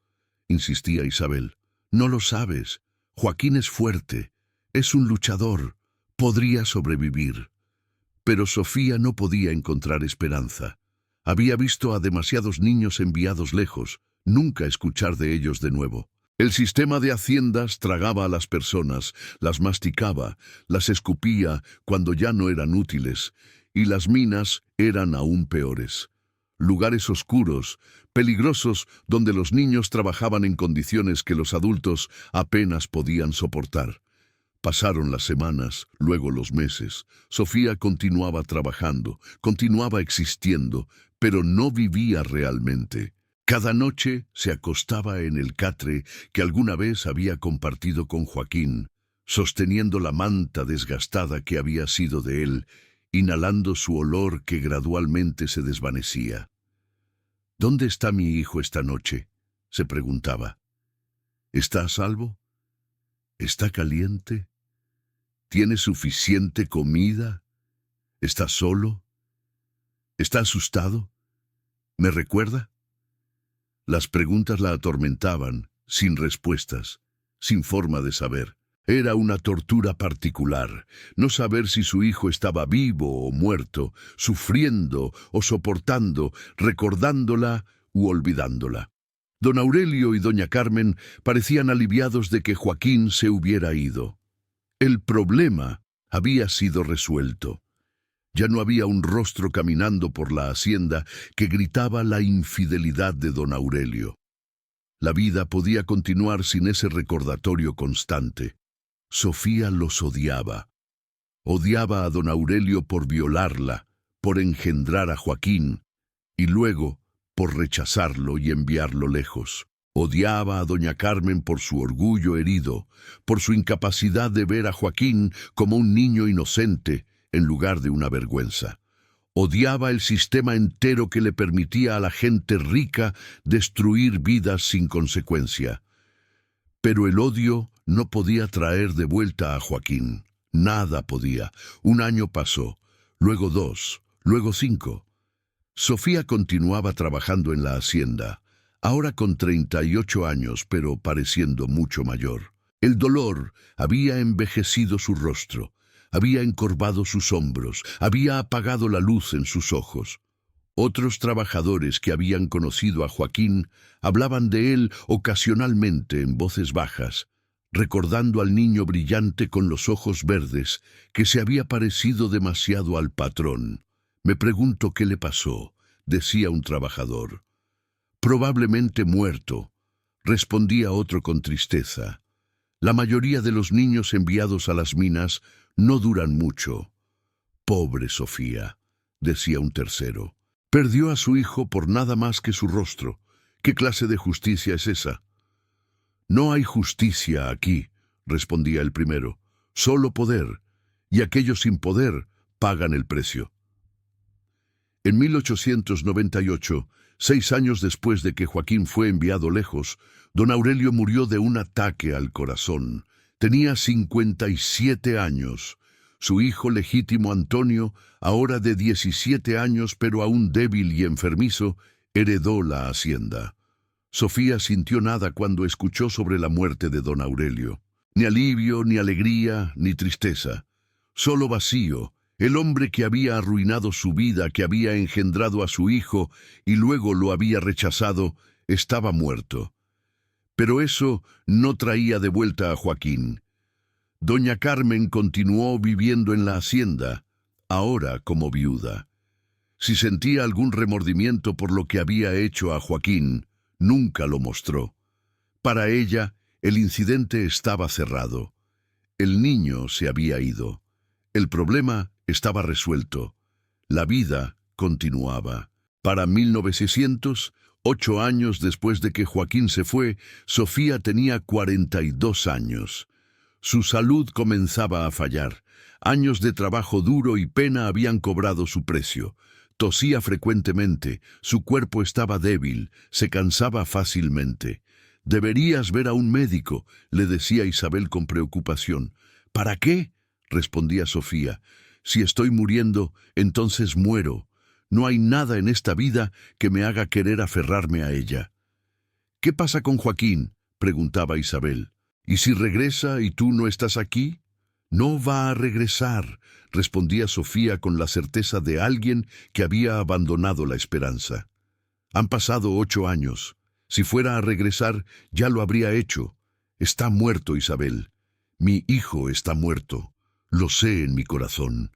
insistía Isabel. «No lo sabes. Joaquín es fuerte. Es un luchador. Podría sobrevivir». Pero Sofía no podía encontrar esperanza. Había visto a demasiados niños enviados lejos, nunca escuchar de ellos de nuevo. El sistema de haciendas tragaba a las personas, las masticaba, las escupía cuando ya no eran útiles, y las minas eran aún peores. Lugares oscuros, peligrosos, donde los niños trabajaban en condiciones que los adultos apenas podían soportar. Pasaron las semanas, luego los meses. Sofía continuaba trabajando, continuaba existiendo, pero no vivía realmente. Cada noche se acostaba en el catre que alguna vez había compartido con Joaquín, sosteniendo la manta desgastada que había sido de él, inhalando su olor que gradualmente se desvanecía. ¿Dónde está mi hijo esta noche?, se preguntaba. ¿Está a salvo? ¿Está caliente? ¿Tiene suficiente comida? ¿Está solo? ¿Está asustado? ¿Me recuerda? Las preguntas la atormentaban, sin respuestas, sin forma de saber. Era una tortura particular, no saber si su hijo estaba vivo o muerto, sufriendo o soportando, recordándola u olvidándola. Don Aurelio y doña Carmen parecían aliviados de que Joaquín se hubiera ido. El problema había sido resuelto. Ya no había un rostro caminando por la hacienda que gritaba la infidelidad de don Aurelio. La vida podía continuar sin ese recordatorio constante. Sofía los odiaba. Odiaba a don Aurelio por violarla, por engendrar a Joaquín, y luego por rechazarlo y enviarlo lejos. Odiaba a doña Carmen por su orgullo herido, por su incapacidad de ver a Joaquín como un niño inocente en lugar de una vergüenza. Odiaba el sistema entero que le permitía a la gente rica destruir vidas sin consecuencia. Pero el odio no podía traer de vuelta a Joaquín. Nada podía. Un año pasó, luego 2, luego 5. Sofía continuaba trabajando en la hacienda, ahora con 38 años, pero pareciendo mucho mayor. El dolor había envejecido su rostro, había encorvado sus hombros, había apagado la luz en sus ojos. Otros trabajadores que habían conocido a Joaquín hablaban de él ocasionalmente en voces bajas, recordando al niño brillante con los ojos verdes que se había parecido demasiado al patrón. «Me pregunto qué le pasó», decía un trabajador. «Probablemente muerto», respondía otro con tristeza. «La mayoría de los niños enviados a las minas no duran mucho». «Pobre Sofía», decía un tercero. «Perdió a su hijo por nada más que su rostro. ¿Qué clase de justicia es esa?» «No hay justicia aquí», respondía el primero. «Solo poder, y aquellos sin poder pagan el precio». En 1898, 6 años después de que Joaquín fue enviado lejos, don Aurelio murió de un ataque al corazón. Tenía 57 años. Su hijo legítimo Antonio, ahora de 17 años pero aún débil y enfermizo, heredó la hacienda. Sofía sintió nada cuando escuchó sobre la muerte de don Aurelio. Ni alivio, ni alegría, ni tristeza. Solo vacío. El hombre que había arruinado su vida, que había engendrado a su hijo y luego lo había rechazado, estaba muerto. Pero eso no traía de vuelta a Joaquín. Doña Carmen continuó viviendo en la hacienda, ahora como viuda. Si sentía algún remordimiento por lo que había hecho a Joaquín, nunca lo mostró. Para ella, el incidente estaba cerrado. El niño se había ido. El problema estaba resuelto. La vida continuaba. Para 1900, 8 años después de que Joaquín se fue, Sofía tenía 42 años. Su salud comenzaba a fallar. Años de trabajo duro y pena habían cobrado su precio. Tosía frecuentemente, su cuerpo estaba débil, se cansaba fácilmente. «Deberías ver a un médico», le decía Isabel con preocupación. «¿Para qué?», respondía Sofía. «Si estoy muriendo, entonces muero. No hay nada en esta vida que me haga querer aferrarme a ella». «¿Qué pasa con Joaquín?», preguntaba Isabel. «¿Y si regresa y tú no estás aquí?». «No va a regresar», respondía Sofía con la certeza de alguien que había abandonado la esperanza. «Han pasado 8 años. Si fuera a regresar, ya lo habría hecho. Está muerto, Isabel. Mi hijo está muerto. Lo sé en mi corazón».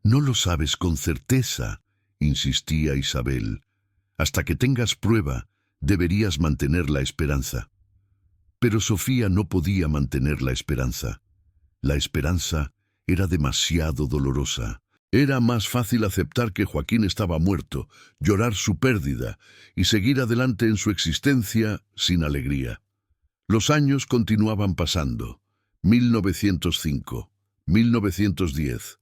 «No lo sabes con certeza», insistía Isabel. «Hasta que tengas prueba, deberías mantener la esperanza». Pero Sofía no podía mantener la esperanza. La esperanza era demasiado dolorosa. Era más fácil aceptar que Joaquín estaba muerto, llorar su pérdida y seguir adelante en su existencia sin alegría. Los años continuaban pasando. 1905, 1910.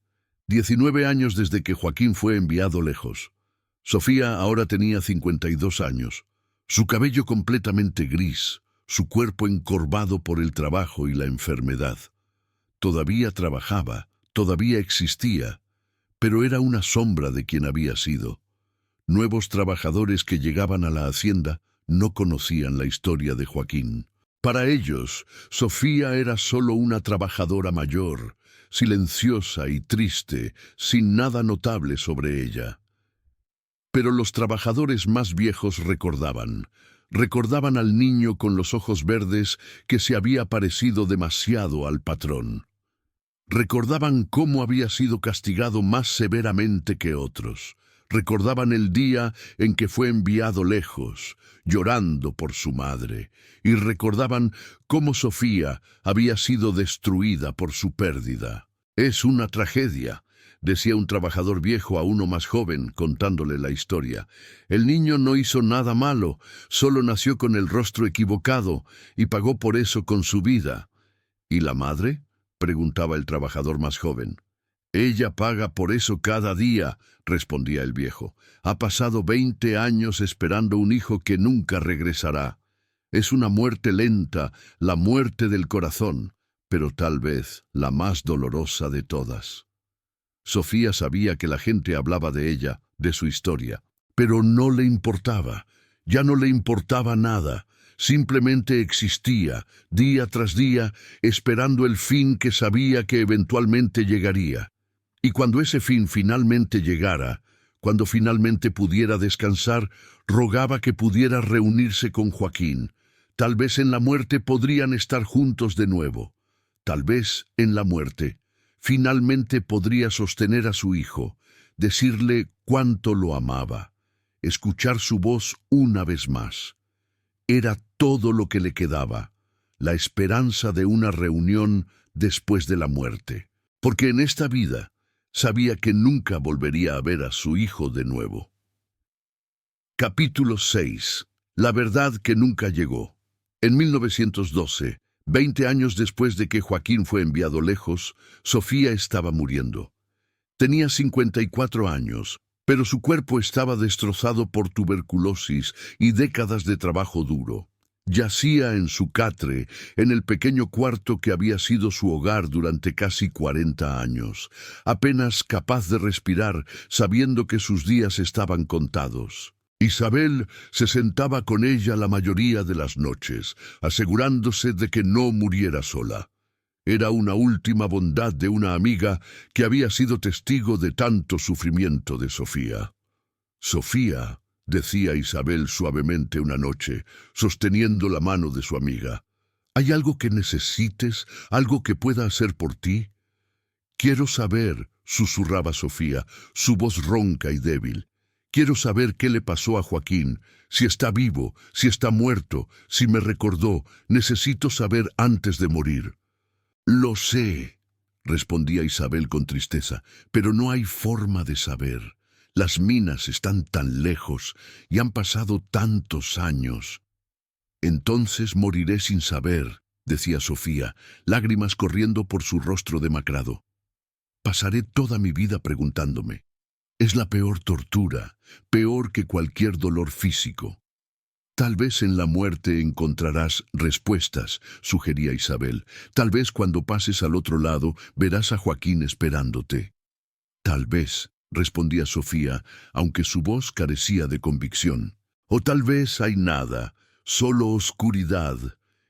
19 años desde que Joaquín fue enviado lejos. Sofía ahora tenía 52 años, su cabello completamente gris, su cuerpo encorvado por el trabajo y la enfermedad. Todavía trabajaba, todavía existía, pero era una sombra de quien había sido. Nuevos trabajadores que llegaban a la hacienda no conocían la historia de Joaquín. Para ellos, Sofía era solo una trabajadora mayor, silenciosa y triste, sin nada notable sobre ella. Pero los trabajadores más viejos recordaban al niño con los ojos verdes que se había parecido demasiado al patrón. Recordaban cómo había sido castigado más severamente que otros. Recordaban el día en que fue enviado lejos, llorando por su madre, y recordaban cómo Sofía había sido destruida por su pérdida. «Es una tragedia», decía un trabajador viejo a uno más joven, contándole la historia. «El niño no hizo nada malo, solo nació con el rostro equivocado y pagó por eso con su vida». «¿Y la madre?», preguntaba el trabajador más joven. «Ella paga por eso cada día», respondía el viejo. «Ha pasado 20 años esperando un hijo que nunca regresará. Es una muerte lenta, la muerte del corazón, pero tal vez la más dolorosa de todas». Sofía sabía que la gente hablaba de ella, de su historia, pero no le importaba. Ya no le importaba nada. Simplemente existía, día tras día, esperando el fin que sabía que eventualmente llegaría. Y cuando ese fin finalmente llegara, cuando finalmente pudiera descansar, rogaba que pudiera reunirse con Joaquín. Tal vez en la muerte podrían estar juntos de nuevo. Tal vez en la muerte finalmente podría sostener a su hijo, decirle cuánto lo amaba, escuchar su voz una vez más. Era todo lo que le quedaba, la esperanza de una reunión después de la muerte, porque en esta vida sabía que nunca volvería a ver a su hijo de nuevo. Capítulo 6. La verdad que nunca llegó. En 1912, 20 años después de que Joaquín fue enviado lejos, Sofía estaba muriendo. Tenía 54 años, pero su cuerpo estaba destrozado por tuberculosis y décadas de trabajo duro. Yacía en su catre, en el pequeño cuarto que había sido su hogar durante casi 40 años, apenas capaz de respirar, sabiendo que sus días estaban contados. Isabel se sentaba con ella la mayoría de las noches, asegurándose de que no muriera sola. Era una última bondad de una amiga que había sido testigo de tanto sufrimiento de Sofía. «Sofía», decía Isabel suavemente una noche, sosteniendo la mano de su amiga, «¿hay algo que necesites, algo que pueda hacer por ti?» «Quiero saber», susurraba Sofía, su voz ronca y débil. «Quiero saber qué le pasó a Joaquín, si está vivo, si está muerto, si me recordó. Necesito saber antes de morir». «Lo sé», respondía Isabel con tristeza, «pero no hay forma de saber. Las minas están tan lejos y han pasado tantos años». «Entonces moriré sin saber», decía Sofía, lágrimas corriendo por su rostro demacrado. «Pasaré toda mi vida preguntándome. Es la peor tortura, peor que cualquier dolor físico». «Tal vez en la muerte encontrarás respuestas», sugería Isabel. «Tal vez cuando pases al otro lado verás a Joaquín esperándote». «Tal vez», respondía Sofía, aunque su voz carecía de convicción. «O tal vez hay nada, solo oscuridad,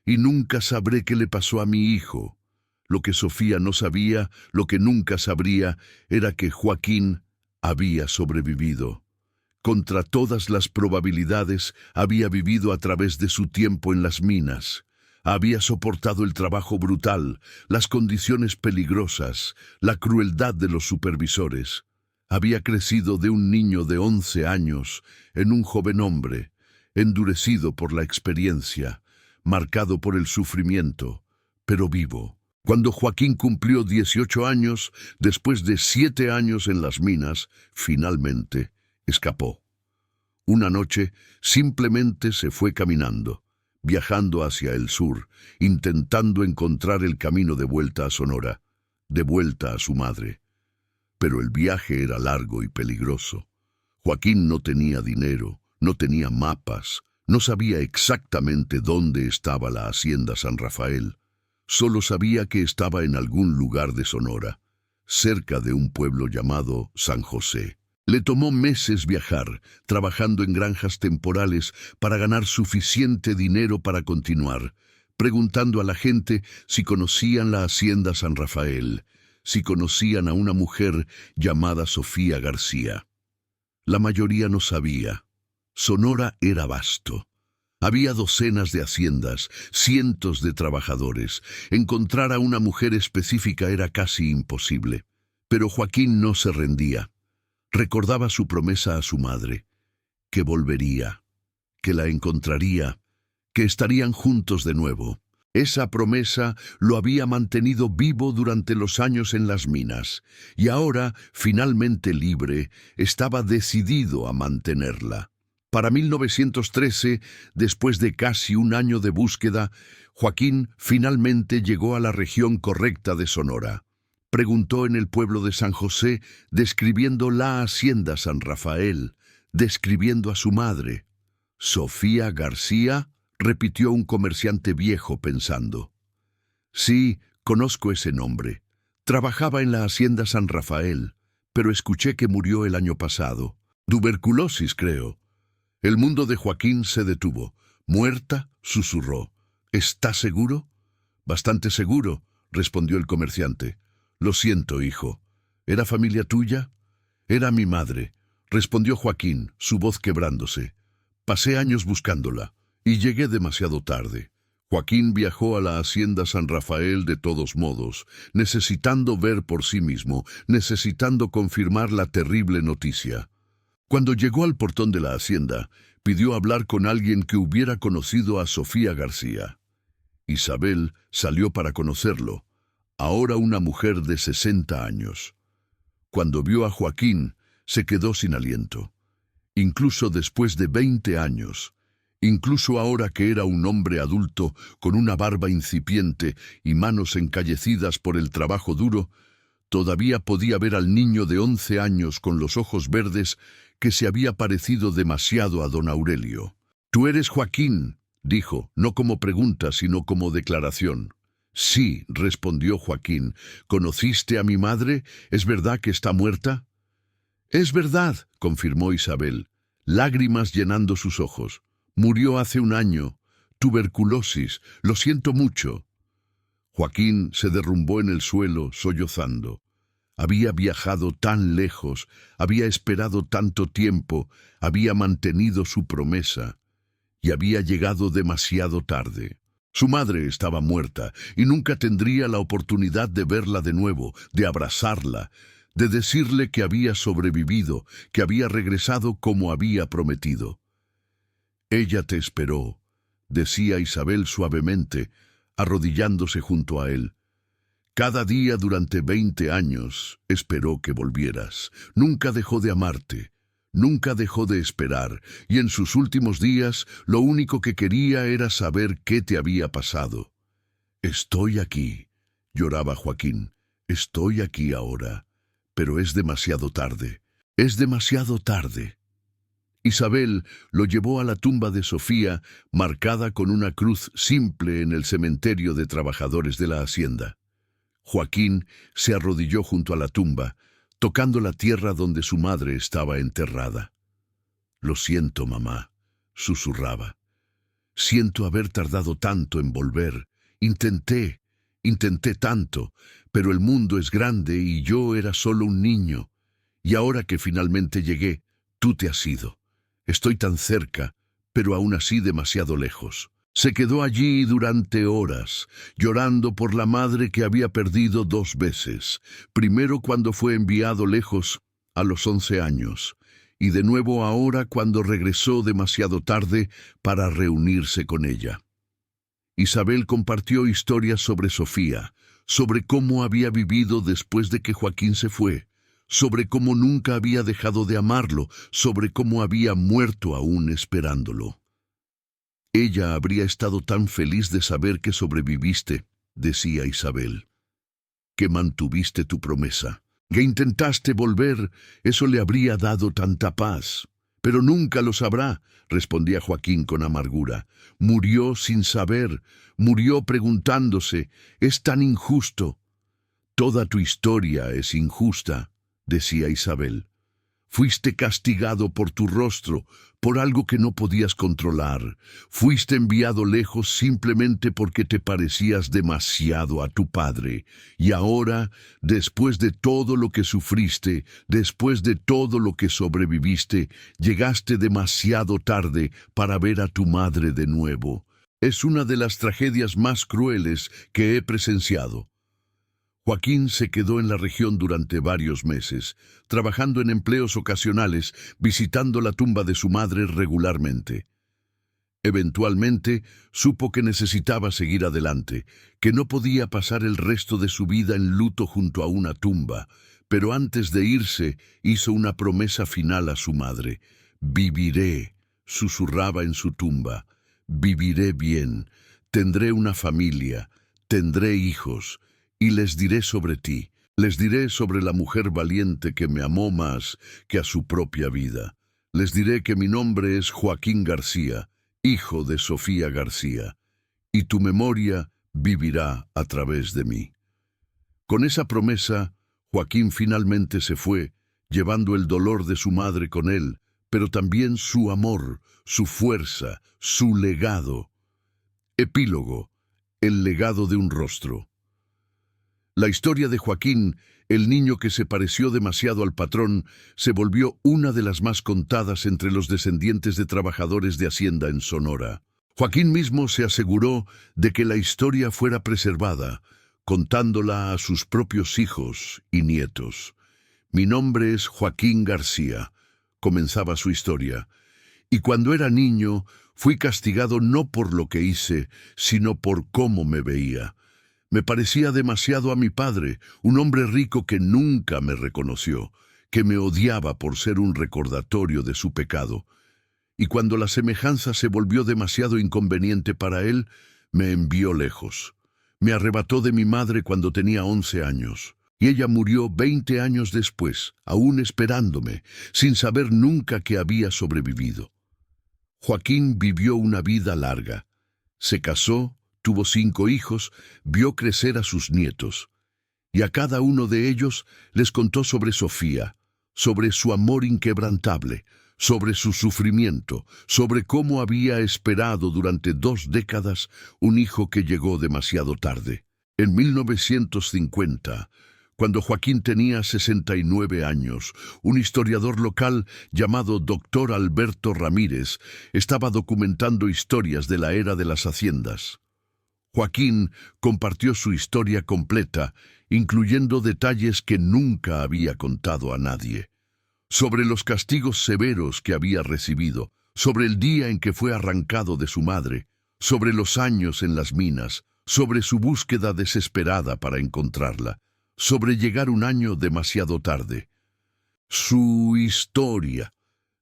y nunca sabré qué le pasó a mi hijo». Lo que Sofía no sabía, lo que nunca sabría, era que Joaquín había sobrevivido. Contra todas las probabilidades, había vivido a través de su tiempo en las minas. Había soportado el trabajo brutal, las condiciones peligrosas, la crueldad de los supervisores. Había crecido de un niño de 11 años en un joven hombre, endurecido por la experiencia, marcado por el sufrimiento, pero vivo. Cuando Joaquín cumplió 18 años, después de 7 años en las minas, finalmente escapó. Una noche simplemente se fue caminando, viajando hacia el sur, intentando encontrar el camino de vuelta a Sonora, de vuelta a su madre. Pero el viaje era largo y peligroso. Joaquín no tenía dinero, no tenía mapas, no sabía exactamente dónde estaba la hacienda San Rafael. Solo sabía que estaba en algún lugar de Sonora, cerca de un pueblo llamado San José. Le tomó meses viajar, trabajando en granjas temporales para ganar suficiente dinero para continuar, preguntando a la gente si conocían la hacienda San Rafael, si conocían a una mujer llamada Sofía García. La mayoría no sabía. Sonora era vasto. Había docenas de haciendas, cientos de trabajadores. Encontrar a una mujer específica era casi imposible. Pero Joaquín no se rendía. Recordaba su promesa a su madre, que volvería, que la encontraría, que estarían juntos de nuevo. Esa promesa lo había mantenido vivo durante los años en las minas, y ahora, finalmente libre, estaba decidido a mantenerla. Para 1913, después de casi un año de búsqueda, Joaquín finalmente llegó a la región correcta de Sonora. Preguntó en el pueblo de San José, describiendo la hacienda San Rafael, describiendo a su madre. ¿Sofía García?, repitió un comerciante viejo pensando. Sí, conozco ese nombre. Trabajaba en la hacienda San Rafael, pero escuché que murió el año pasado. Tuberculosis, creo. El mundo de Joaquín se detuvo. ¿Muerta?, susurró. ¿Está seguro? Bastante seguro, respondió el comerciante. Lo siento, hijo. ¿Era familia tuya? Era mi madre, respondió Joaquín, su voz quebrándose. Pasé años buscándola, y llegué demasiado tarde. Joaquín viajó a la hacienda San Rafael de todos modos, necesitando ver por sí mismo, necesitando confirmar la terrible noticia. Cuando llegó al portón de la hacienda, pidió hablar con alguien que hubiera conocido a Sofía García. Isabel salió para conocerlo, ahora una mujer de 60 años. Cuando vio a Joaquín, se quedó sin aliento. Incluso después de 20 años, incluso ahora que era un hombre adulto con una barba incipiente y manos encallecidas por el trabajo duro, todavía podía ver al niño de 11 años con los ojos verdes que se había parecido demasiado a don Aurelio. «Tú eres Joaquín», dijo, no como pregunta, sino como declaración. «Sí», respondió Joaquín. «¿Conociste a mi madre? ¿Es verdad que está muerta?» «Es verdad», confirmó Isabel, lágrimas llenando sus ojos. «Murió hace un año. Tuberculosis. Lo siento mucho». Joaquín se derrumbó en el suelo, sollozando. Había viajado tan lejos, había esperado tanto tiempo, había mantenido su promesa, y había llegado demasiado tarde. Su madre estaba muerta, y nunca tendría la oportunidad de verla de nuevo, de abrazarla, de decirle que había sobrevivido, que había regresado como había prometido. «Ella te esperó», decía Isabel suavemente, arrodillándose junto a él. «Cada día durante 20 años esperó que volvieras. Nunca dejó de amarte, nunca dejó de esperar, y en sus últimos días lo único que quería era saber qué te había pasado». «Estoy aquí», lloraba Joaquín. «Estoy aquí ahora, pero es demasiado tarde. Es demasiado tarde». Isabel lo llevó a la tumba de Sofía, marcada con una cruz simple en el cementerio de trabajadores de la hacienda. Joaquín se arrodilló junto a la tumba, tocando la tierra donde su madre estaba enterrada. «Lo siento, mamá», susurraba. «Siento haber tardado tanto en volver. Intenté tanto, pero el mundo es grande y yo era solo un niño. Y ahora que finalmente llegué, tú te has ido. Estoy tan cerca, pero aún así demasiado lejos». Se quedó allí durante horas, llorando por la madre que había perdido 2 veces, primero cuando fue enviado lejos, a los 11 años, y de nuevo ahora cuando regresó demasiado tarde para reunirse con ella. Isabel compartió historias sobre Sofía, sobre cómo había vivido después de que Joaquín se fue, sobre cómo nunca había dejado de amarlo, sobre cómo había muerto aún esperándolo. «Ella habría estado tan feliz de saber que sobreviviste», decía Isabel, «que mantuviste tu promesa». Que intentaste volver, eso le habría dado tanta paz. Pero nunca lo sabrá, respondía Joaquín con amargura. Murió sin saber, murió preguntándose, es tan injusto. Toda tu historia es injusta, decía Isabel. Fuiste castigado por tu rostro, por algo que no podías controlar. Fuiste enviado lejos simplemente porque te parecías demasiado a tu padre. Y ahora, después de todo lo que sufriste, después de todo lo que sobreviviste, llegaste demasiado tarde para ver a tu madre de nuevo. Es una de las tragedias más crueles que he presenciado. Joaquín se quedó en la región durante varios meses, trabajando en empleos ocasionales, visitando la tumba de su madre regularmente. Eventualmente, supo que necesitaba seguir adelante, que no podía pasar el resto de su vida en luto junto a una tumba, pero antes de irse, hizo una promesa final a su madre. «Viviré», susurraba en su tumba, «viviré bien, tendré una familia, tendré hijos». Y les diré sobre ti, les diré sobre la mujer valiente que me amó más que a su propia vida. Les diré que mi nombre es Joaquín García, hijo de Sofía García, y tu memoria vivirá a través de mí. Con esa promesa, Joaquín finalmente se fue, llevando el dolor de su madre con él, pero también su amor, su fuerza, su legado. Epílogo: el legado de un rostro. La historia de Joaquín, el niño que se pareció demasiado al patrón, se volvió una de las más contadas entre los descendientes de trabajadores de Hacienda en Sonora. Joaquín mismo se aseguró de que la historia fuera preservada, contándola a sus propios hijos y nietos. «Mi nombre es Joaquín García», comenzaba su historia, «y cuando era niño fui castigado no por lo que hice, sino por cómo me veía. Me parecía demasiado a mi padre, un hombre rico que nunca me reconoció, que me odiaba por ser un recordatorio de su pecado. Y cuando la semejanza se volvió demasiado inconveniente para él, me envió lejos. Me arrebató de mi madre cuando tenía 11 años, y ella murió 20 años después, aún esperándome, sin saber nunca que había sobrevivido. Joaquín vivió una vida larga. Se casó, tuvo 5 hijos, vio crecer a sus nietos, y a cada uno de ellos les contó sobre Sofía, sobre su amor inquebrantable, sobre su sufrimiento, sobre cómo había esperado durante 2 décadas un hijo que llegó demasiado tarde. En 1950, cuando Joaquín tenía 69 años, un historiador local llamado Dr. Alberto Ramírez estaba documentando historias de la era de las haciendas. Joaquín compartió su historia completa, incluyendo detalles que nunca había contado a nadie. Sobre los castigos severos que había recibido, sobre el día en que fue arrancado de su madre, sobre los años en las minas, sobre su búsqueda desesperada para encontrarla, sobre llegar un año demasiado tarde. «Su historia»,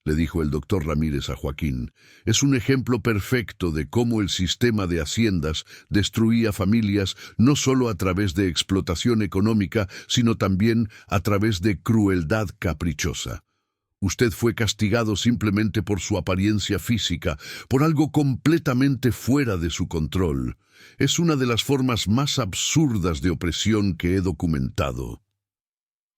le dijo el doctor Ramírez a Joaquín, «es un ejemplo perfecto de cómo el sistema de haciendas destruía familias no solo a través de explotación económica, sino también a través de crueldad caprichosa. Usted fue castigado simplemente por su apariencia física, por algo completamente fuera de su control. Es una de las formas más absurdas de opresión que he documentado».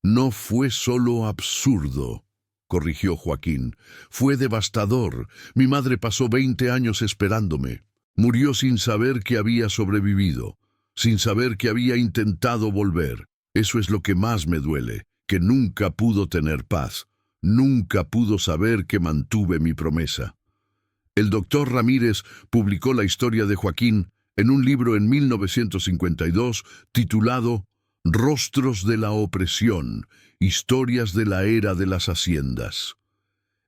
«No fue solo absurdo», corrigió Joaquín. «Fue devastador. Mi madre pasó 20 años esperándome. Murió sin saber que había sobrevivido, sin saber que había intentado volver. Eso es lo que más me duele, que nunca pudo tener paz. Nunca pudo saber que mantuve mi promesa». El doctor Ramírez publicó la historia de Joaquín en un libro en 1952 titulado «Rostros de la opresión, historias de la era de las haciendas».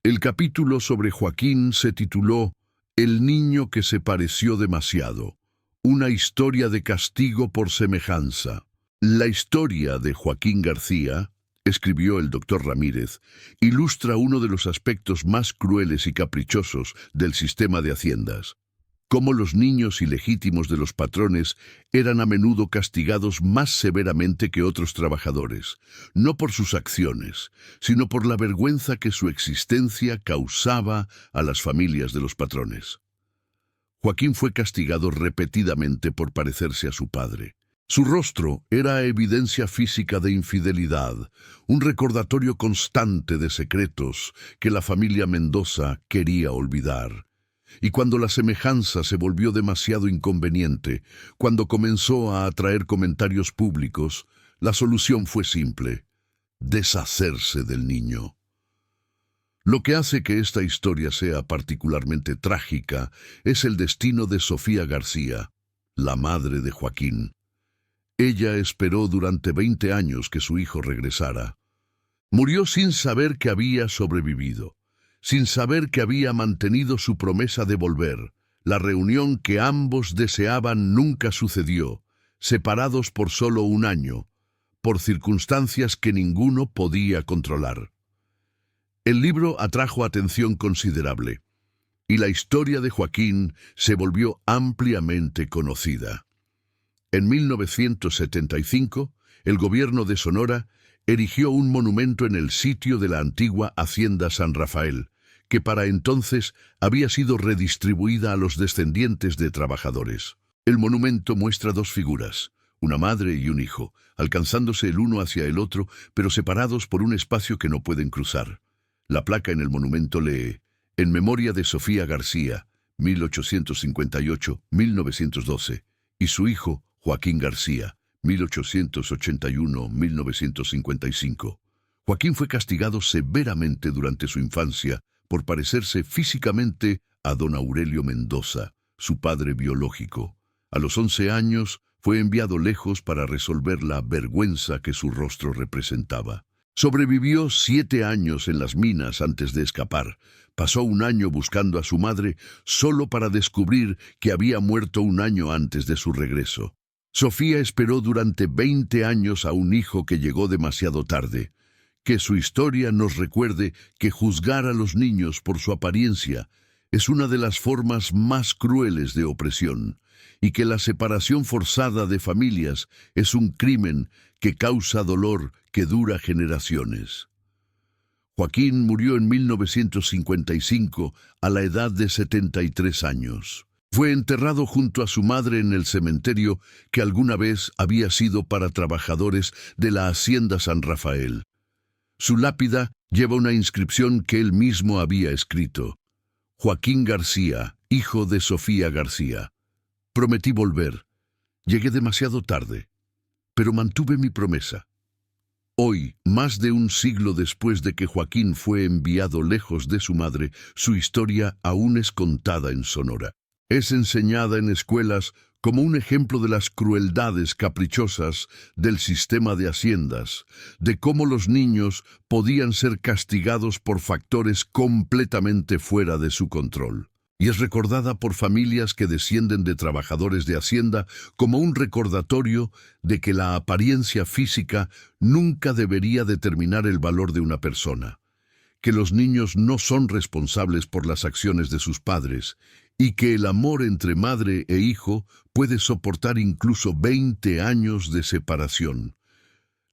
El capítulo sobre Joaquín se tituló «El niño que se pareció demasiado, una historia de castigo por semejanza». La historia de Joaquín García, escribió el doctor Ramírez, ilustra uno de los aspectos más crueles y caprichosos del sistema de haciendas. cómo los niños ilegítimos de los patrones eran a menudo castigados más severamente que otros trabajadores, no por sus acciones, sino por la vergüenza que su existencia causaba a las familias de los patrones. Joaquín fue castigado repetidamente por parecerse a su padre. Su rostro era evidencia física de infidelidad, un recordatorio constante de secretos que la familia Mendoza quería olvidar. Y cuando la semejanza se volvió demasiado inconveniente, cuando comenzó a atraer comentarios públicos, la solución fue simple: deshacerse del niño. Lo que hace que esta historia sea particularmente trágica es el destino de Sofía García, la madre de Joaquín. Ella esperó durante 20 años que su hijo regresara. Murió sin saber que había sobrevivido, sin saber que había mantenido su promesa de volver. La reunión que ambos deseaban nunca sucedió, separados por solo un año, por circunstancias que ninguno podía controlar. El libro atrajo atención considerable, y la historia de Joaquín se volvió ampliamente conocida. En 1975, el gobierno de Sonora erigió un monumento en el sitio de la antigua Hacienda San Rafael, que para entonces había sido redistribuida a los descendientes de trabajadores. El monumento muestra dos figuras, una madre y un hijo, alcanzándose el uno hacia el otro, pero separados por un espacio que no pueden cruzar. La placa en el monumento lee: en memoria de Sofía García, 1858-1912, y su hijo, Joaquín García, 1881-1955. Joaquín fue castigado severamente durante su infancia por parecerse físicamente a don Aurelio Mendoza, su padre biológico. A los 11 años fue enviado lejos para resolver la vergüenza que su rostro representaba. Sobrevivió 7 años en las minas antes de escapar. Pasó un año buscando a su madre solo para descubrir que había muerto un año antes de su regreso. Sofía esperó durante 20 años a un hijo que llegó demasiado tarde. Que su historia nos recuerde que juzgar a los niños por su apariencia es una de las formas más crueles de opresión, y que la separación forzada de familias es un crimen que causa dolor que dura generaciones. Joaquín murió en 1955 a la edad de 73 años. Fue enterrado junto a su madre en el cementerio que alguna vez había sido para trabajadores de la Hacienda San Rafael. Su lápida lleva una inscripción que él mismo había escrito: Joaquín García, hijo de Sofía García. Prometí volver. Llegué demasiado tarde, pero mantuve mi promesa. Hoy, más de un siglo después de que Joaquín fue enviado lejos de su madre, su historia aún es contada en Sonora. Es enseñada en escuelas como un ejemplo de las crueldades caprichosas del sistema de haciendas, de cómo los niños podían ser castigados por factores completamente fuera de su control. Y es recordada por familias que descienden de trabajadores de hacienda como un recordatorio de que la apariencia física nunca debería determinar el valor de una persona, que los niños no son responsables por las acciones de sus padres, y que el amor entre madre e hijo puede soportar incluso 20 años de separación.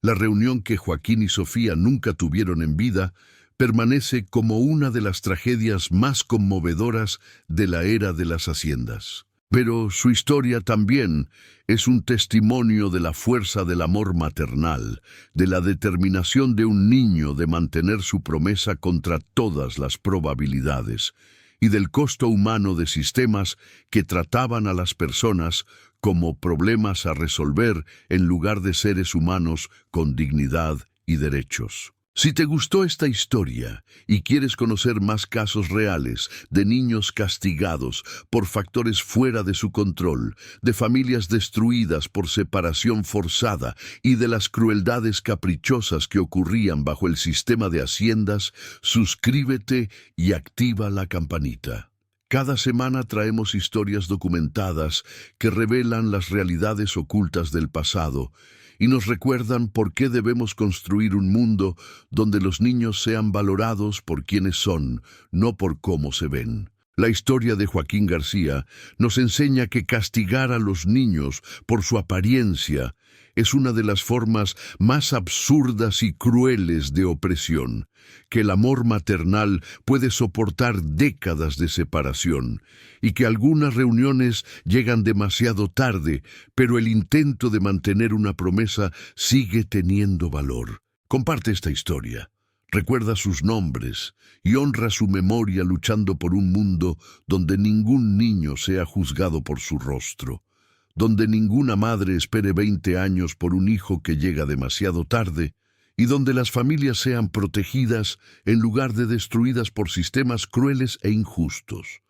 La reunión que Joaquín y Sofía nunca tuvieron en vida permanece como una de las tragedias más conmovedoras de la era de las haciendas. Pero su historia también es un testimonio de la fuerza del amor maternal, de la determinación de un niño de mantener su promesa contra todas las probabilidades, y del costo humano de sistemas que trataban a las personas como problemas a resolver en lugar de seres humanos con dignidad y derechos. Si te gustó esta historia y quieres conocer más casos reales de niños castigados por factores fuera de su control, de familias destruidas por separación forzada y de las crueldades caprichosas que ocurrían bajo el sistema de haciendas, suscríbete y activa la campanita. Cada semana traemos historias documentadas que revelan las realidades ocultas del pasado y nos recuerdan por qué debemos construir un mundo donde los niños sean valorados por quienes son, no por cómo se ven. La historia de Joaquín García nos enseña que castigar a los niños por su apariencia es una de las formas más absurdas y crueles de opresión, que el amor maternal puede soportar décadas de separación y que algunas reuniones llegan demasiado tarde, pero el intento de mantener una promesa sigue teniendo valor. Comparte esta historia. Recuerda sus nombres y honra su memoria luchando por un mundo donde ningún niño sea juzgado por su rostro, donde ninguna madre espere 20 años por un hijo que llega demasiado tarde y donde las familias sean protegidas en lugar de destruidas por sistemas crueles e injustos.